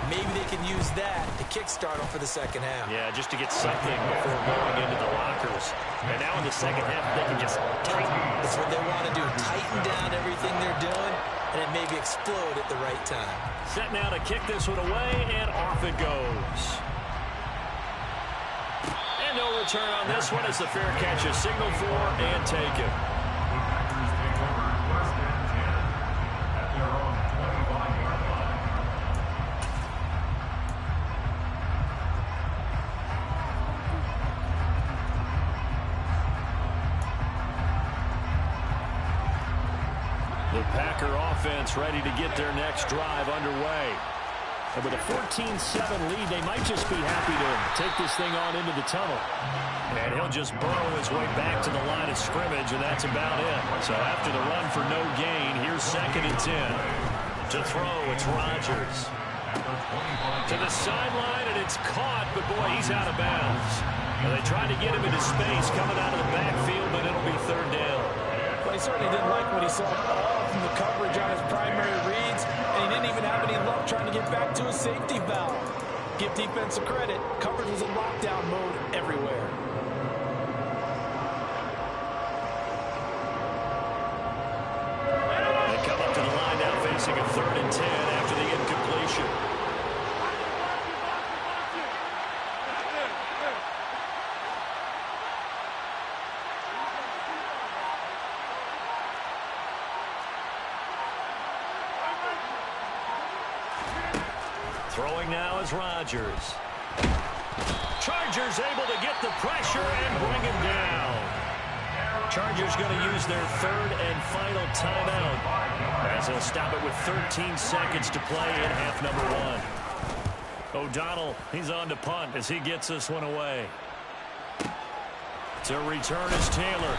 Maybe they can use that to kickstart them for the second half. Yeah, just to get something before going into the lockers. And now in the second half, they can just tighten. That's what they want to do, tighten down everything they're doing, and then maybe explode at the right time. Set now to kick this one away, and off it goes. And no return on this one as the fair catch is signaled for and taken. The Packer offense ready to get their next drive underway. And with a 14-7 lead, they might just be happy to take this thing on into the tunnel. And he'll just burrow his way back to the line of scrimmage, and that's about it. So after the run for no gain, here's 2nd and 10. To throw, it's Rodgers. To the sideline, and it's caught, but boy, he's out of bounds. And they tried to get him into space coming out of the backfield, but it'll be 3rd down. Well, he certainly didn't like what he saw from the coverage on his primary reads, and he didn't even have any luck trying to get back to his safety valve. Give defense a credit. Coverage was in lockdown mode everywhere. Throwing now is Rodgers. Chargers able to get the pressure and bring him down. Chargers going to use their third and final timeout as they'll stop it with 13 seconds to play in half number 1. O'Donnell, he's on to punt as he gets this one away. To return is Taylor.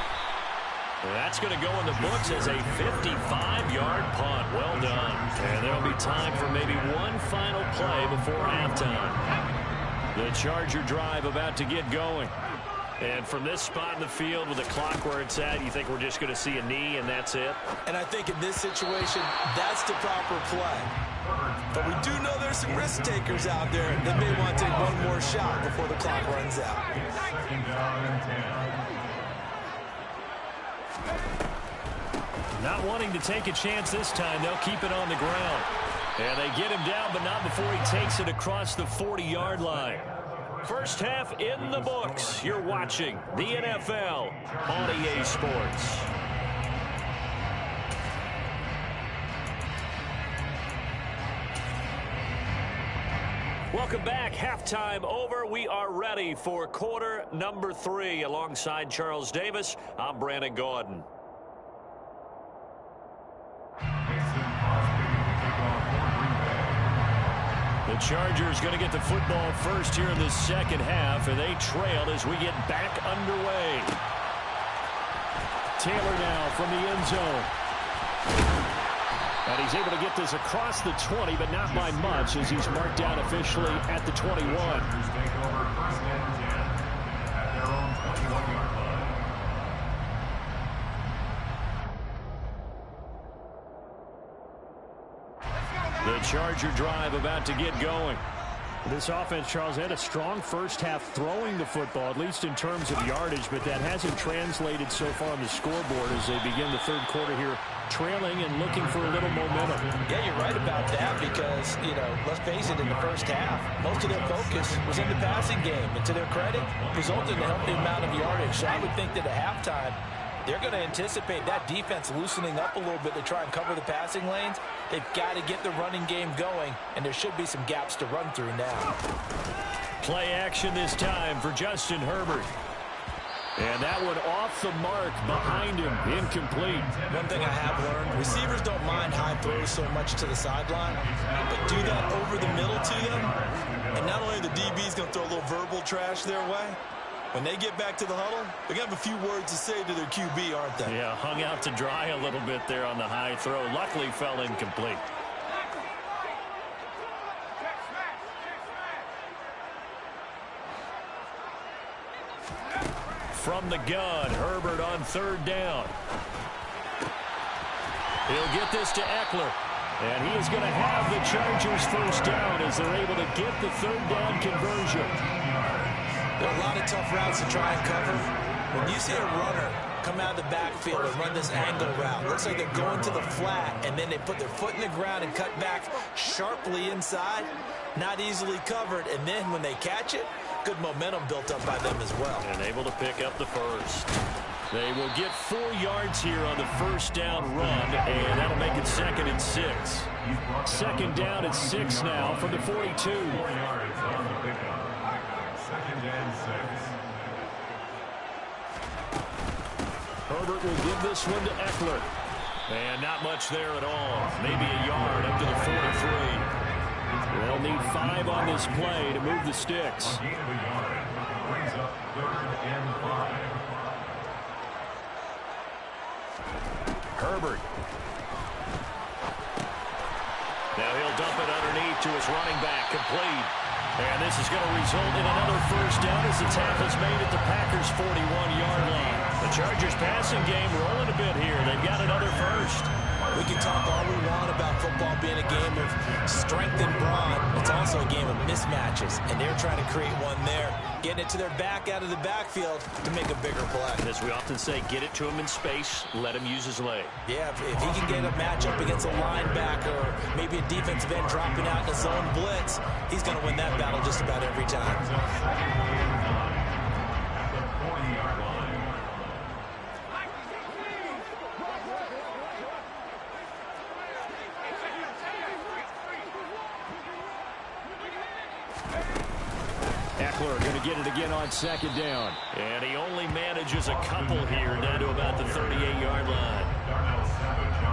That's going to go in the books as a 55-yard punt. Well done. And there'll be time for maybe one final play before halftime. The Charger drive about to get going. And from this spot in the field with the clock where it's at, you think we're just going to see a knee and that's it? And I think in this situation, that's the proper play. But we do know there's some risk takers out there that may want to take one more shot before the clock runs out. Second down and 10. Not wanting to take a chance this time, they'll keep it on the ground. And they get him down, but not before he takes it across the 40-yard line. First half in the books. You're watching the NFL on EA Sports. Welcome back. Halftime over. We are ready for quarter number 3. Alongside Charles Davis, I'm Brandon Gordon. The Chargers going to get the football first here in the second half, and they trail as we get back underway. Taylor now from the end zone. And he's able to get this across the 20, but not by much as he's marked down officially at the 21. Take over first and 10 at their own 21-yard line. The Charger drive about to get going. This offense, Charles, had a strong first half throwing the football, at least in terms of yardage, but that hasn't translated so far on the scoreboard as they begin the third quarter here, trailing and looking for a little momentum. Yeah, you're right about that because, let's face it, in the first half, most of their focus was in the passing game. And to their credit, resulted in a healthy amount of yardage. So I would think that at halftime, they're going to anticipate that defense loosening up a little bit to try and cover the passing lanes. They've got to get the running game going, and there should be some gaps to run through now. Play action this time for Justin Herbert. And that one off the mark behind him, incomplete. One thing I have learned, receivers don't mind high throws so much to the sideline, but do that over the middle to them, and not only the DB's going to throw a little verbal trash their way, when they get back to the huddle, they're going to have a few words to say to their QB, aren't they? Yeah, hung out to dry a little bit there on the high throw. Luckily fell incomplete. From the gun, Herbert on third down. He'll get this to Eckler. And he is going to have the Chargers first down as they're able to get the third down conversion. There are a lot of tough routes to try and cover. When you see a runner come out of the backfield and run this angle route, looks like they're going to the flat, and then they put their foot in the ground and cut back sharply inside, not easily covered, and then when they catch it, good momentum built up by them as well. And able to pick up the first. They will get 4 yards here on the first down run, and that'll make it 2nd and 6. Second down at 6 now from the 42. 4 yards on the pickup. Second and 6. Herbert will give this one to Eckler. And not much there at all. Maybe a yard up to the 43. They'll need 5 on this play to move the sticks. Gain of a yard brings up 3rd and 5. Herbert. Now he'll dump it underneath to his running back, complete. And this is going to result in another first down as the tackle's made at the Packers' 41-yard line. The Chargers passing game rolling a bit here. They've got another first. We can talk all we want about football being a game of strength and brawn. It's also a game of mismatches, and they're trying to create one there, getting it to their back out of the backfield to make a bigger play. As we often say, get it to him in space, let him use his leg. Yeah, if he can get a matchup against a linebacker or maybe a defensive end dropping out in a zone blitz, he's going to win that battle just about every time. At the 40-yard line. Eckler going to get it again on second down. And he only manages a couple here, down to about the 38-yard line.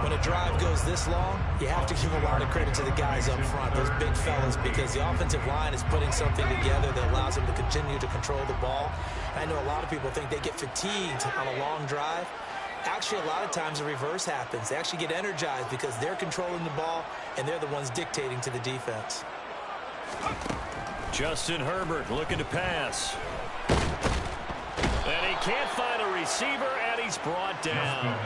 When a drive goes this long, you have to give a lot of credit to the guys up front, those big fellas, because the offensive line is putting something together that allows them to continue to control the ball. I know a lot of people think they get fatigued on a long drive. Actually, a lot of times the reverse happens. They actually get energized because they're controlling the ball, and they're the ones dictating to the defense. Justin Herbert looking to pass. And he can't find a receiver, and he's brought down.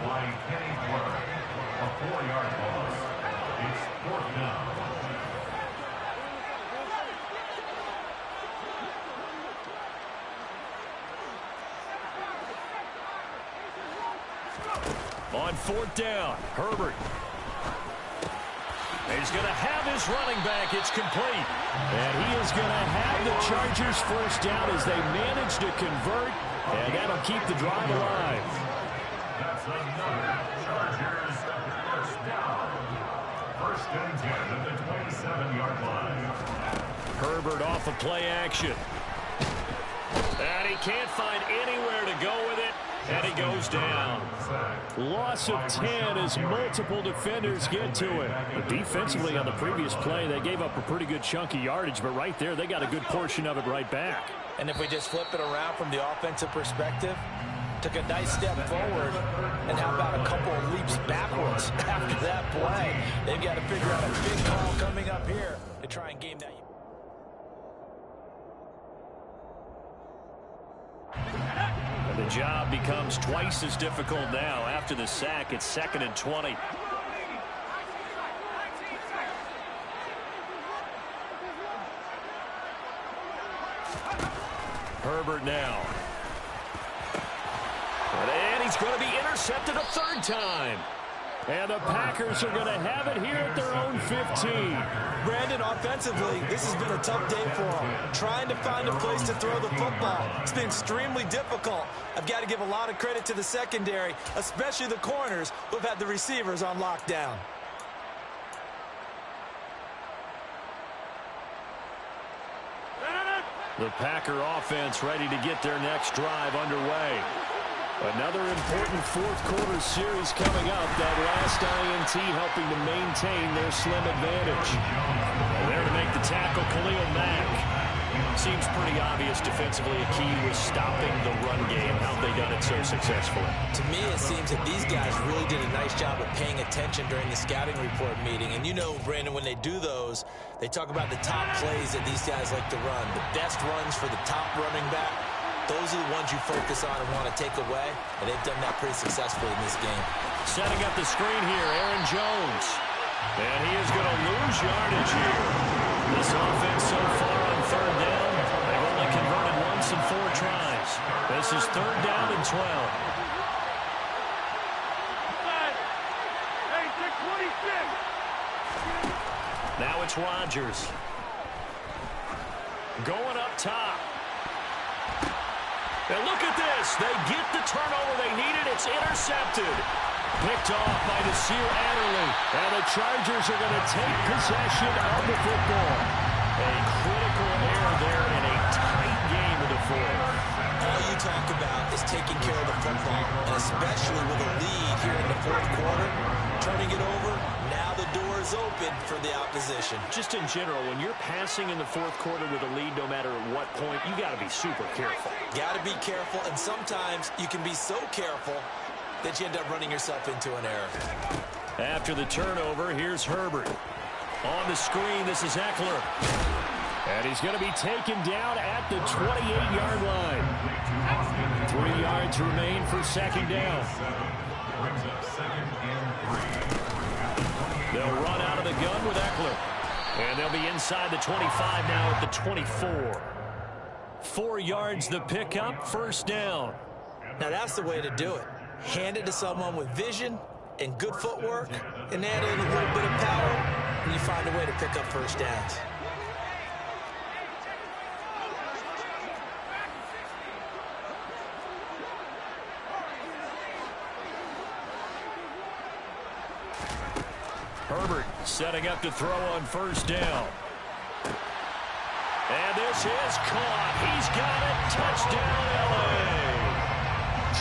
By Kenny Clark, a 4-yard loss. It's 4th down. On 4th down, Herbert. He's going to have his running back. It's complete. And he is going to have the Chargers first down as they manage to convert, and that'll keep the drive alive. That's another Chargers first down. 1st and 10 at the 27-yard line. Herbert off of play action. And he can't find anywhere to go with it. And he goes down. Loss of 10 as multiple defenders get to it. But defensively on the previous play, they gave up a pretty good chunk of yardage, but right there, they got a good portion of it right back. And if we just flip it around from the offensive perspective, took a nice step forward, and how about a couple of leaps backwards after that play? They've got to figure out a big call coming up here to try and game that. The job becomes twice as difficult now. After the sack, it's 2nd and 20. Herbert now. And he's going to be intercepted a 3rd time. And the Packers are going to have it here at their own 15. Brandon, offensively, this has been a tough day for them. Trying to find a place to throw the football. It's been extremely difficult. I've got to give a lot of credit to the secondary, especially the corners who've had the receivers on lockdown. The Packer offense ready to get their next drive underway. Another important fourth quarter series coming up. That last INT helping to maintain their slim advantage. And there to make the tackle, Khalil Mack. Seems pretty obvious defensively a key was stopping the run game. How have they done it so successfully? To me, it seems that these guys really did a nice job of paying attention during the scouting report meeting. And you know, Brandon, when they do those, they talk about the top plays that these guys like to run. The best runs for the top running back. Those are the ones you focus on and want to take away, and they've done that pretty successfully in this game. Setting up the screen here, Aaron Jones. And he is going to lose yardage here. This offense so far on 3rd down, they've only converted once in 4 tries. This is 3rd down and 12. Now it's Rodgers. Going up top. And look at this. They get the turnover they needed. It's intercepted. Picked off by Nasir Adderley. And the Chargers are going to take possession of the football. A critical error there in a tight game of the 4th. All you talk about is taking care of the football, and especially with a lead here in the 4th quarter, turning it over, now the door is open for the opposition. Just in general, when you're passing in the 4th quarter with a lead, no matter at what point, you got to be super careful. Got to be careful, and sometimes you can be so careful that you end up running yourself into an error. After the turnover, here's Herbert. On the screen, this is Eckler. And he's going to be taken down at the 28-yard line. 3 yards remain for 2nd down. They'll run out of the gun with Eckler. And they'll be inside the 25 now at the 24. 4 yards the pickup, 1st down. Now that's the way to do it. Hand it to someone with vision and good footwork, and add in a little bit of power, and you find a way to pick up 1st downs. Herbert setting up to throw on 1st down. This is caught. He's got it. Touchdown, L.A.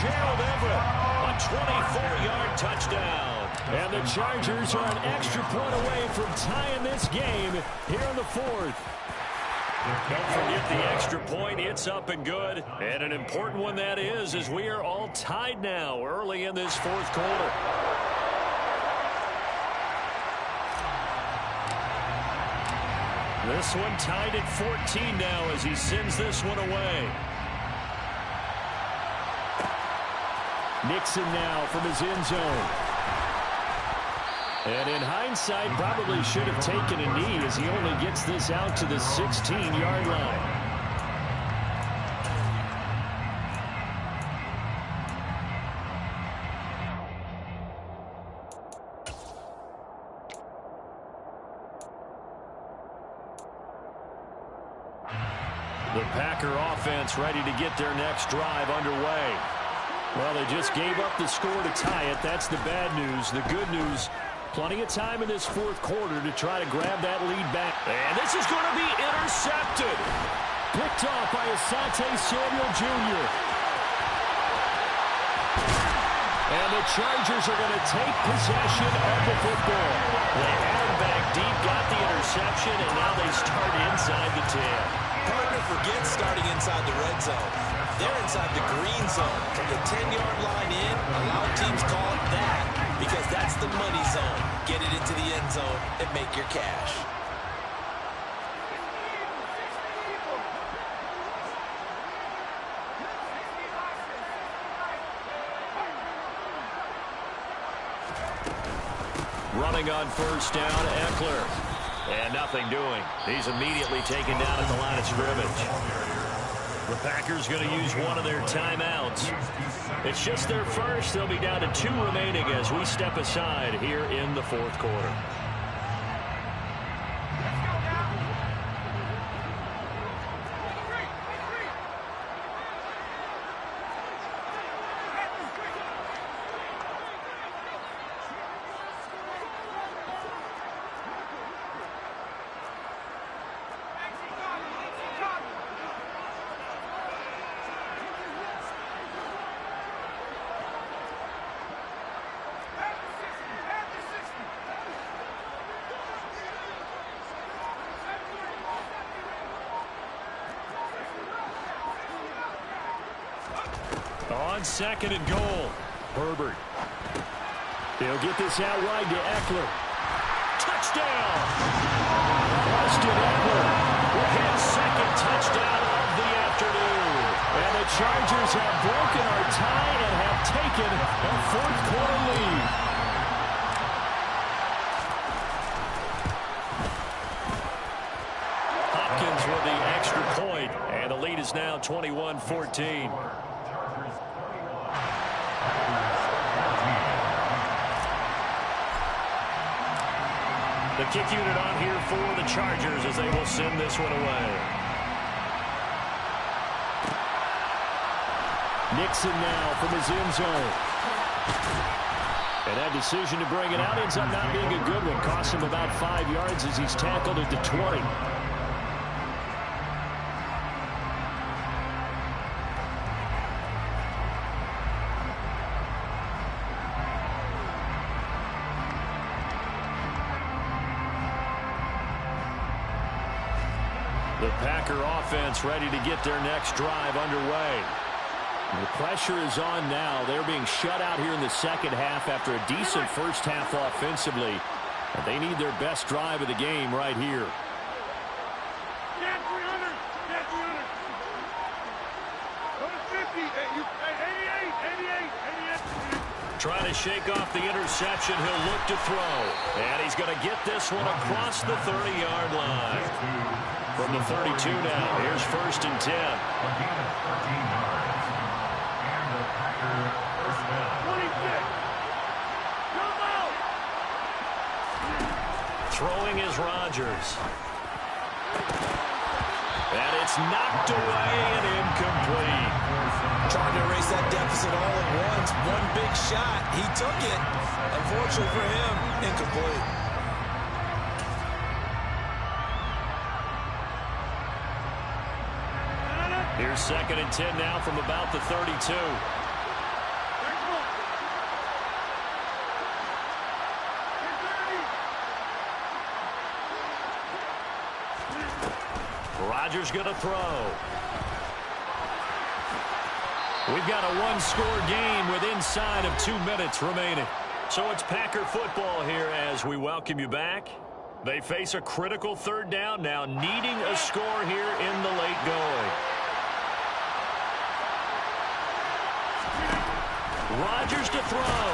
Gerald Everett, a 24-yard touchdown. And the Chargers are an extra point away from tying this game here in the fourth. Don't forget the extra point. It's up and good. And an important one that is, as we are all tied now early in this fourth quarter. This one tied at 14 now as he sends this one away. Nixon now from his end zone. And in hindsight, probably should have taken a knee as he only gets this out to the 16-yard line. The Packer offense ready to get their next drive underway. Well, they just gave up the score to tie it. That's the bad news. The good news, plenty of time in this fourth quarter to try to grab that lead back. And this is going to be intercepted. Picked off by Asante Samuel Jr. And the Chargers are going to take possession of the football. They had him back deep, got the interception, and now they start inside the 10. Partner forgets starting inside the red zone. They're inside the green zone. From the 10-yard line in, a lot of teams call it that because that's the money zone. Get it into the end zone and make your cash. Running on first down, Eckler. And nothing doing. He's immediately taken down at the line of scrimmage. The Packers going to use one of their timeouts. It's just their first. They'll be down to 2 remaining as we step aside here in the fourth quarter. On second and goal, Herbert. They'll get this out wide to Eckler. Touchdown! Austin Eckler With his second touchdown of the afternoon. And the Chargers have broken our tie and have taken a fourth quarter lead. Hopkins with the extra point, and the lead is now 21-14. The kick unit on here for the Chargers as they will send this one away. Nixon now from his end zone. And that decision to bring it out ends up not being a good one. Costs him about 5 yards as he's tackled at the 20. The Packer offense ready to get their next drive underway. The pressure is on now. They're being shut out here in the second half after a decent first half offensively. And they need their best drive of the game right here. Trying to shake off the interception. He'll look to throw. And he's going to get this one across the 30-yard line. From the 32 now, here's first and 10. Throwing is Rodgers. And it's knocked away and incomplete. Trying to erase that deficit all at once. One big shot. He took it. Unfortunately for him, incomplete. Here's 2nd and 10 now from about the 32. Rodgers going to throw. We've got a one-score game with inside of 2 minutes remaining. So it's Packer football here as we welcome you back. They face a critical 3rd down now, needing a score here in the late going. Rodgers to throw.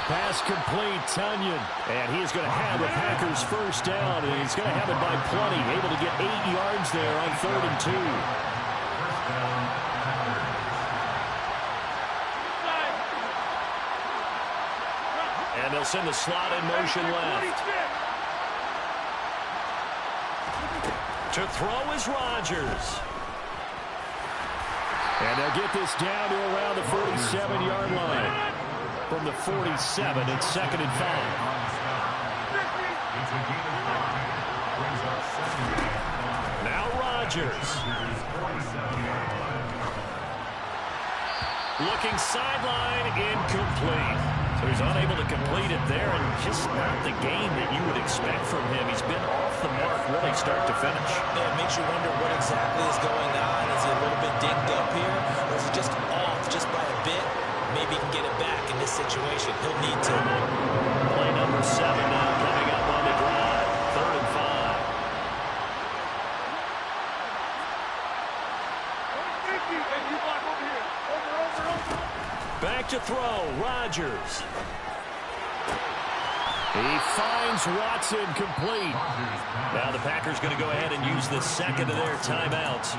Pass complete, Tunyon. And he is going to have the Packers first down, and he's going to have it by plenty. Able to get 8 yards there on 3rd and 2. And they'll send the slot in motion left. To throw is Rodgers. And they'll get this down to around the 47-yard line. From the 47, it's 2nd and 5. Now Rodgers. Looking sideline, incomplete. So he's unable to complete it there, and just not the game that you would expect from him. He's been off the mark really start to finish. Yeah, it makes you wonder what exactly is going on. Is he a little bit dinged up here, or is he just off just by a bit? Maybe he can get it back in this situation. He'll need to. Play number 7 now coming up on the drive. 3rd and 5. Back to throw, Rodgers. He finds Watson complete. Now the Packers going to go ahead and use the 2nd of their timeouts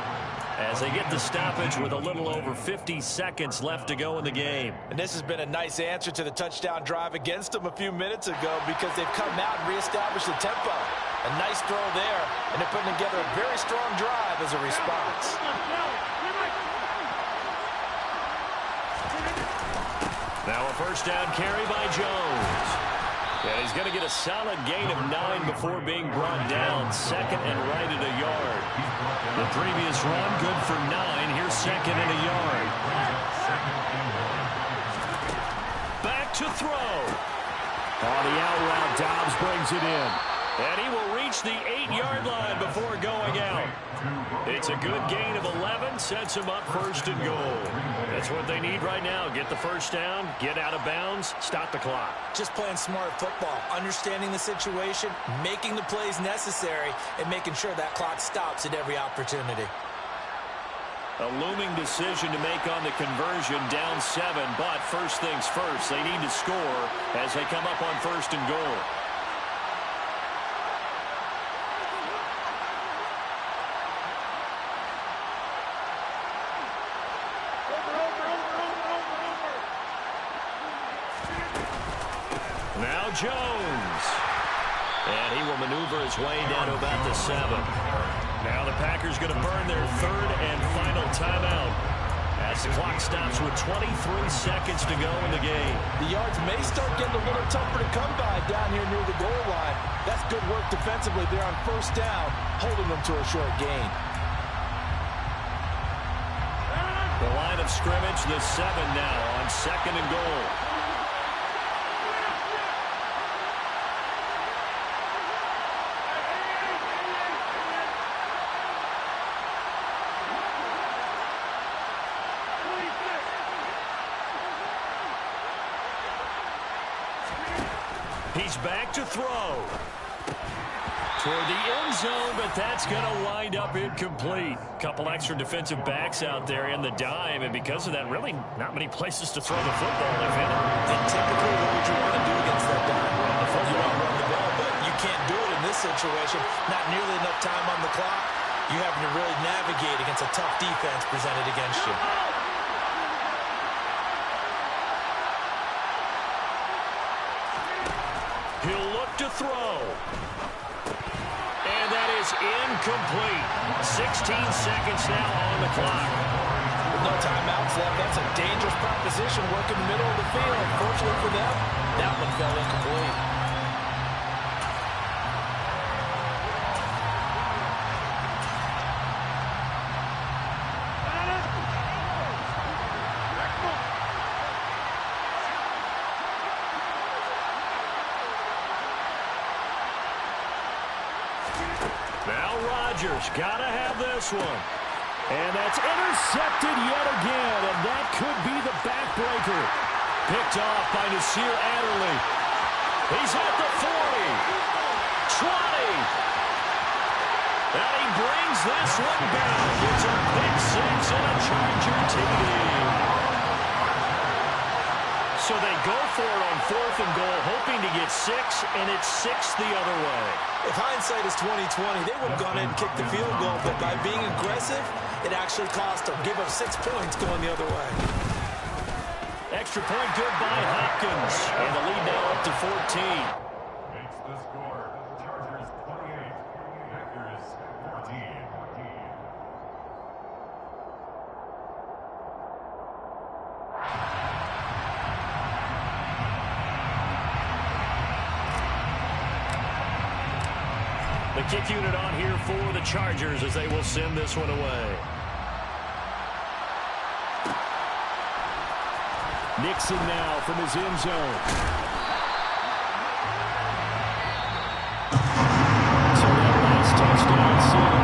as they get the stoppage with a little over 50 seconds left to go in the game. And this has been a nice answer to the touchdown drive against them a few minutes ago because they've come out and reestablished the tempo. A nice throw there, and they're putting together a very strong drive as a response. Now a first down carry by Jones. And he's going to get a solid gain of 9 before being brought down. 2nd and right at a yard. The previous run, good for 9. Here's 2nd and a yard. Back to throw. On the out route, Dobbs brings it in. And he will reach the 8-yard line before going out. It's a good gain of 11, sets him up 1st and goal. That's what they need right now. Get the first down, get out of bounds, stop the clock. Just playing smart football, understanding the situation, making the plays necessary, and making sure that clock stops at every opportunity. A looming decision to make on the conversion, down 7, but first things first, they need to score as they come up on 1st and goal. Now Jones. And he will maneuver his way down to about the 7. Now the Packers going to burn their 3rd and final timeout as the clock stops with 23 seconds to go in the game. The yards may start getting a little tougher to come by down here near the goal line. That's good work defensively there on 1st down, holding them to a short gain. The line of scrimmage, the 7 now on 2nd and goal. He's back to throw. Toward the end zone, but that's going to wind up incomplete. Couple extra defensive backs out there in the dime, and because of that, really not many places to throw the football, if any. And typically, what would you want to do against that dime? Run the football. You want to run the ball, but you can't do it in this situation. Not nearly enough time on the clock. You having to really navigate against a tough defense presented against you. He'll look to throw. And that is incomplete. 16 seconds now on the clock. With no timeouts left, that's a dangerous proposition working the middle of the field. Fortunately for them, that one fell incomplete. Chargers. Gotta have this one. And that's intercepted yet again, and that could be the backbreaker. Picked off by Nasir Adderley. He's at the 40. 20. And he brings this one back. It's a pick six and a Charger TD. So they go for it on 4th and goal, hoping to get 6, and it's 6 the other way. If hindsight is 20/20, they would have gone in and kicked the field goal, but by being aggressive, it actually cost them. Give up 6 points going the other way. Extra point good by Hopkins, and the lead now up to 14. Makes the score. Chargers 28. Packers 14. The kick unit on here for the Chargers as they will send this one away. Nixon now from his end zone. So that last touchdown sealed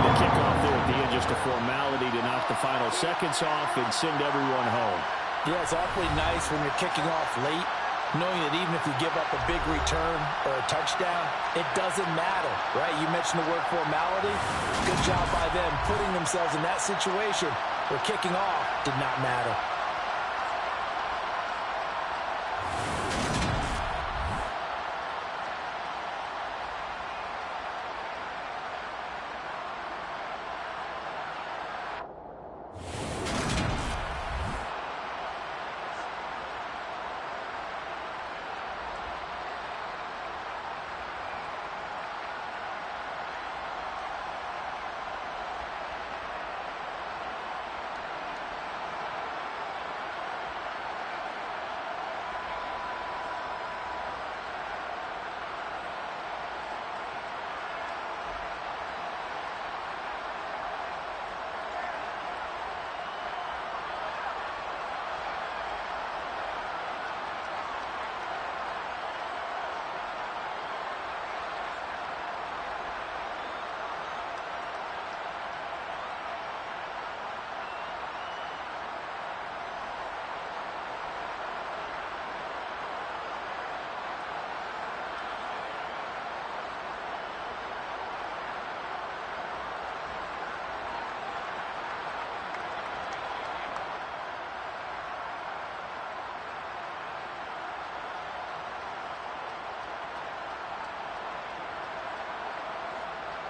the kickoff there at the end. Just a formality to knock the final seconds off and send everyone home. Yeah, it's awfully nice when you're kicking off late, knowing that even if you give up a big return or a touchdown, it doesn't matter, right? You mentioned the word formality. Good job by them putting themselves in that situation where kicking off did not matter.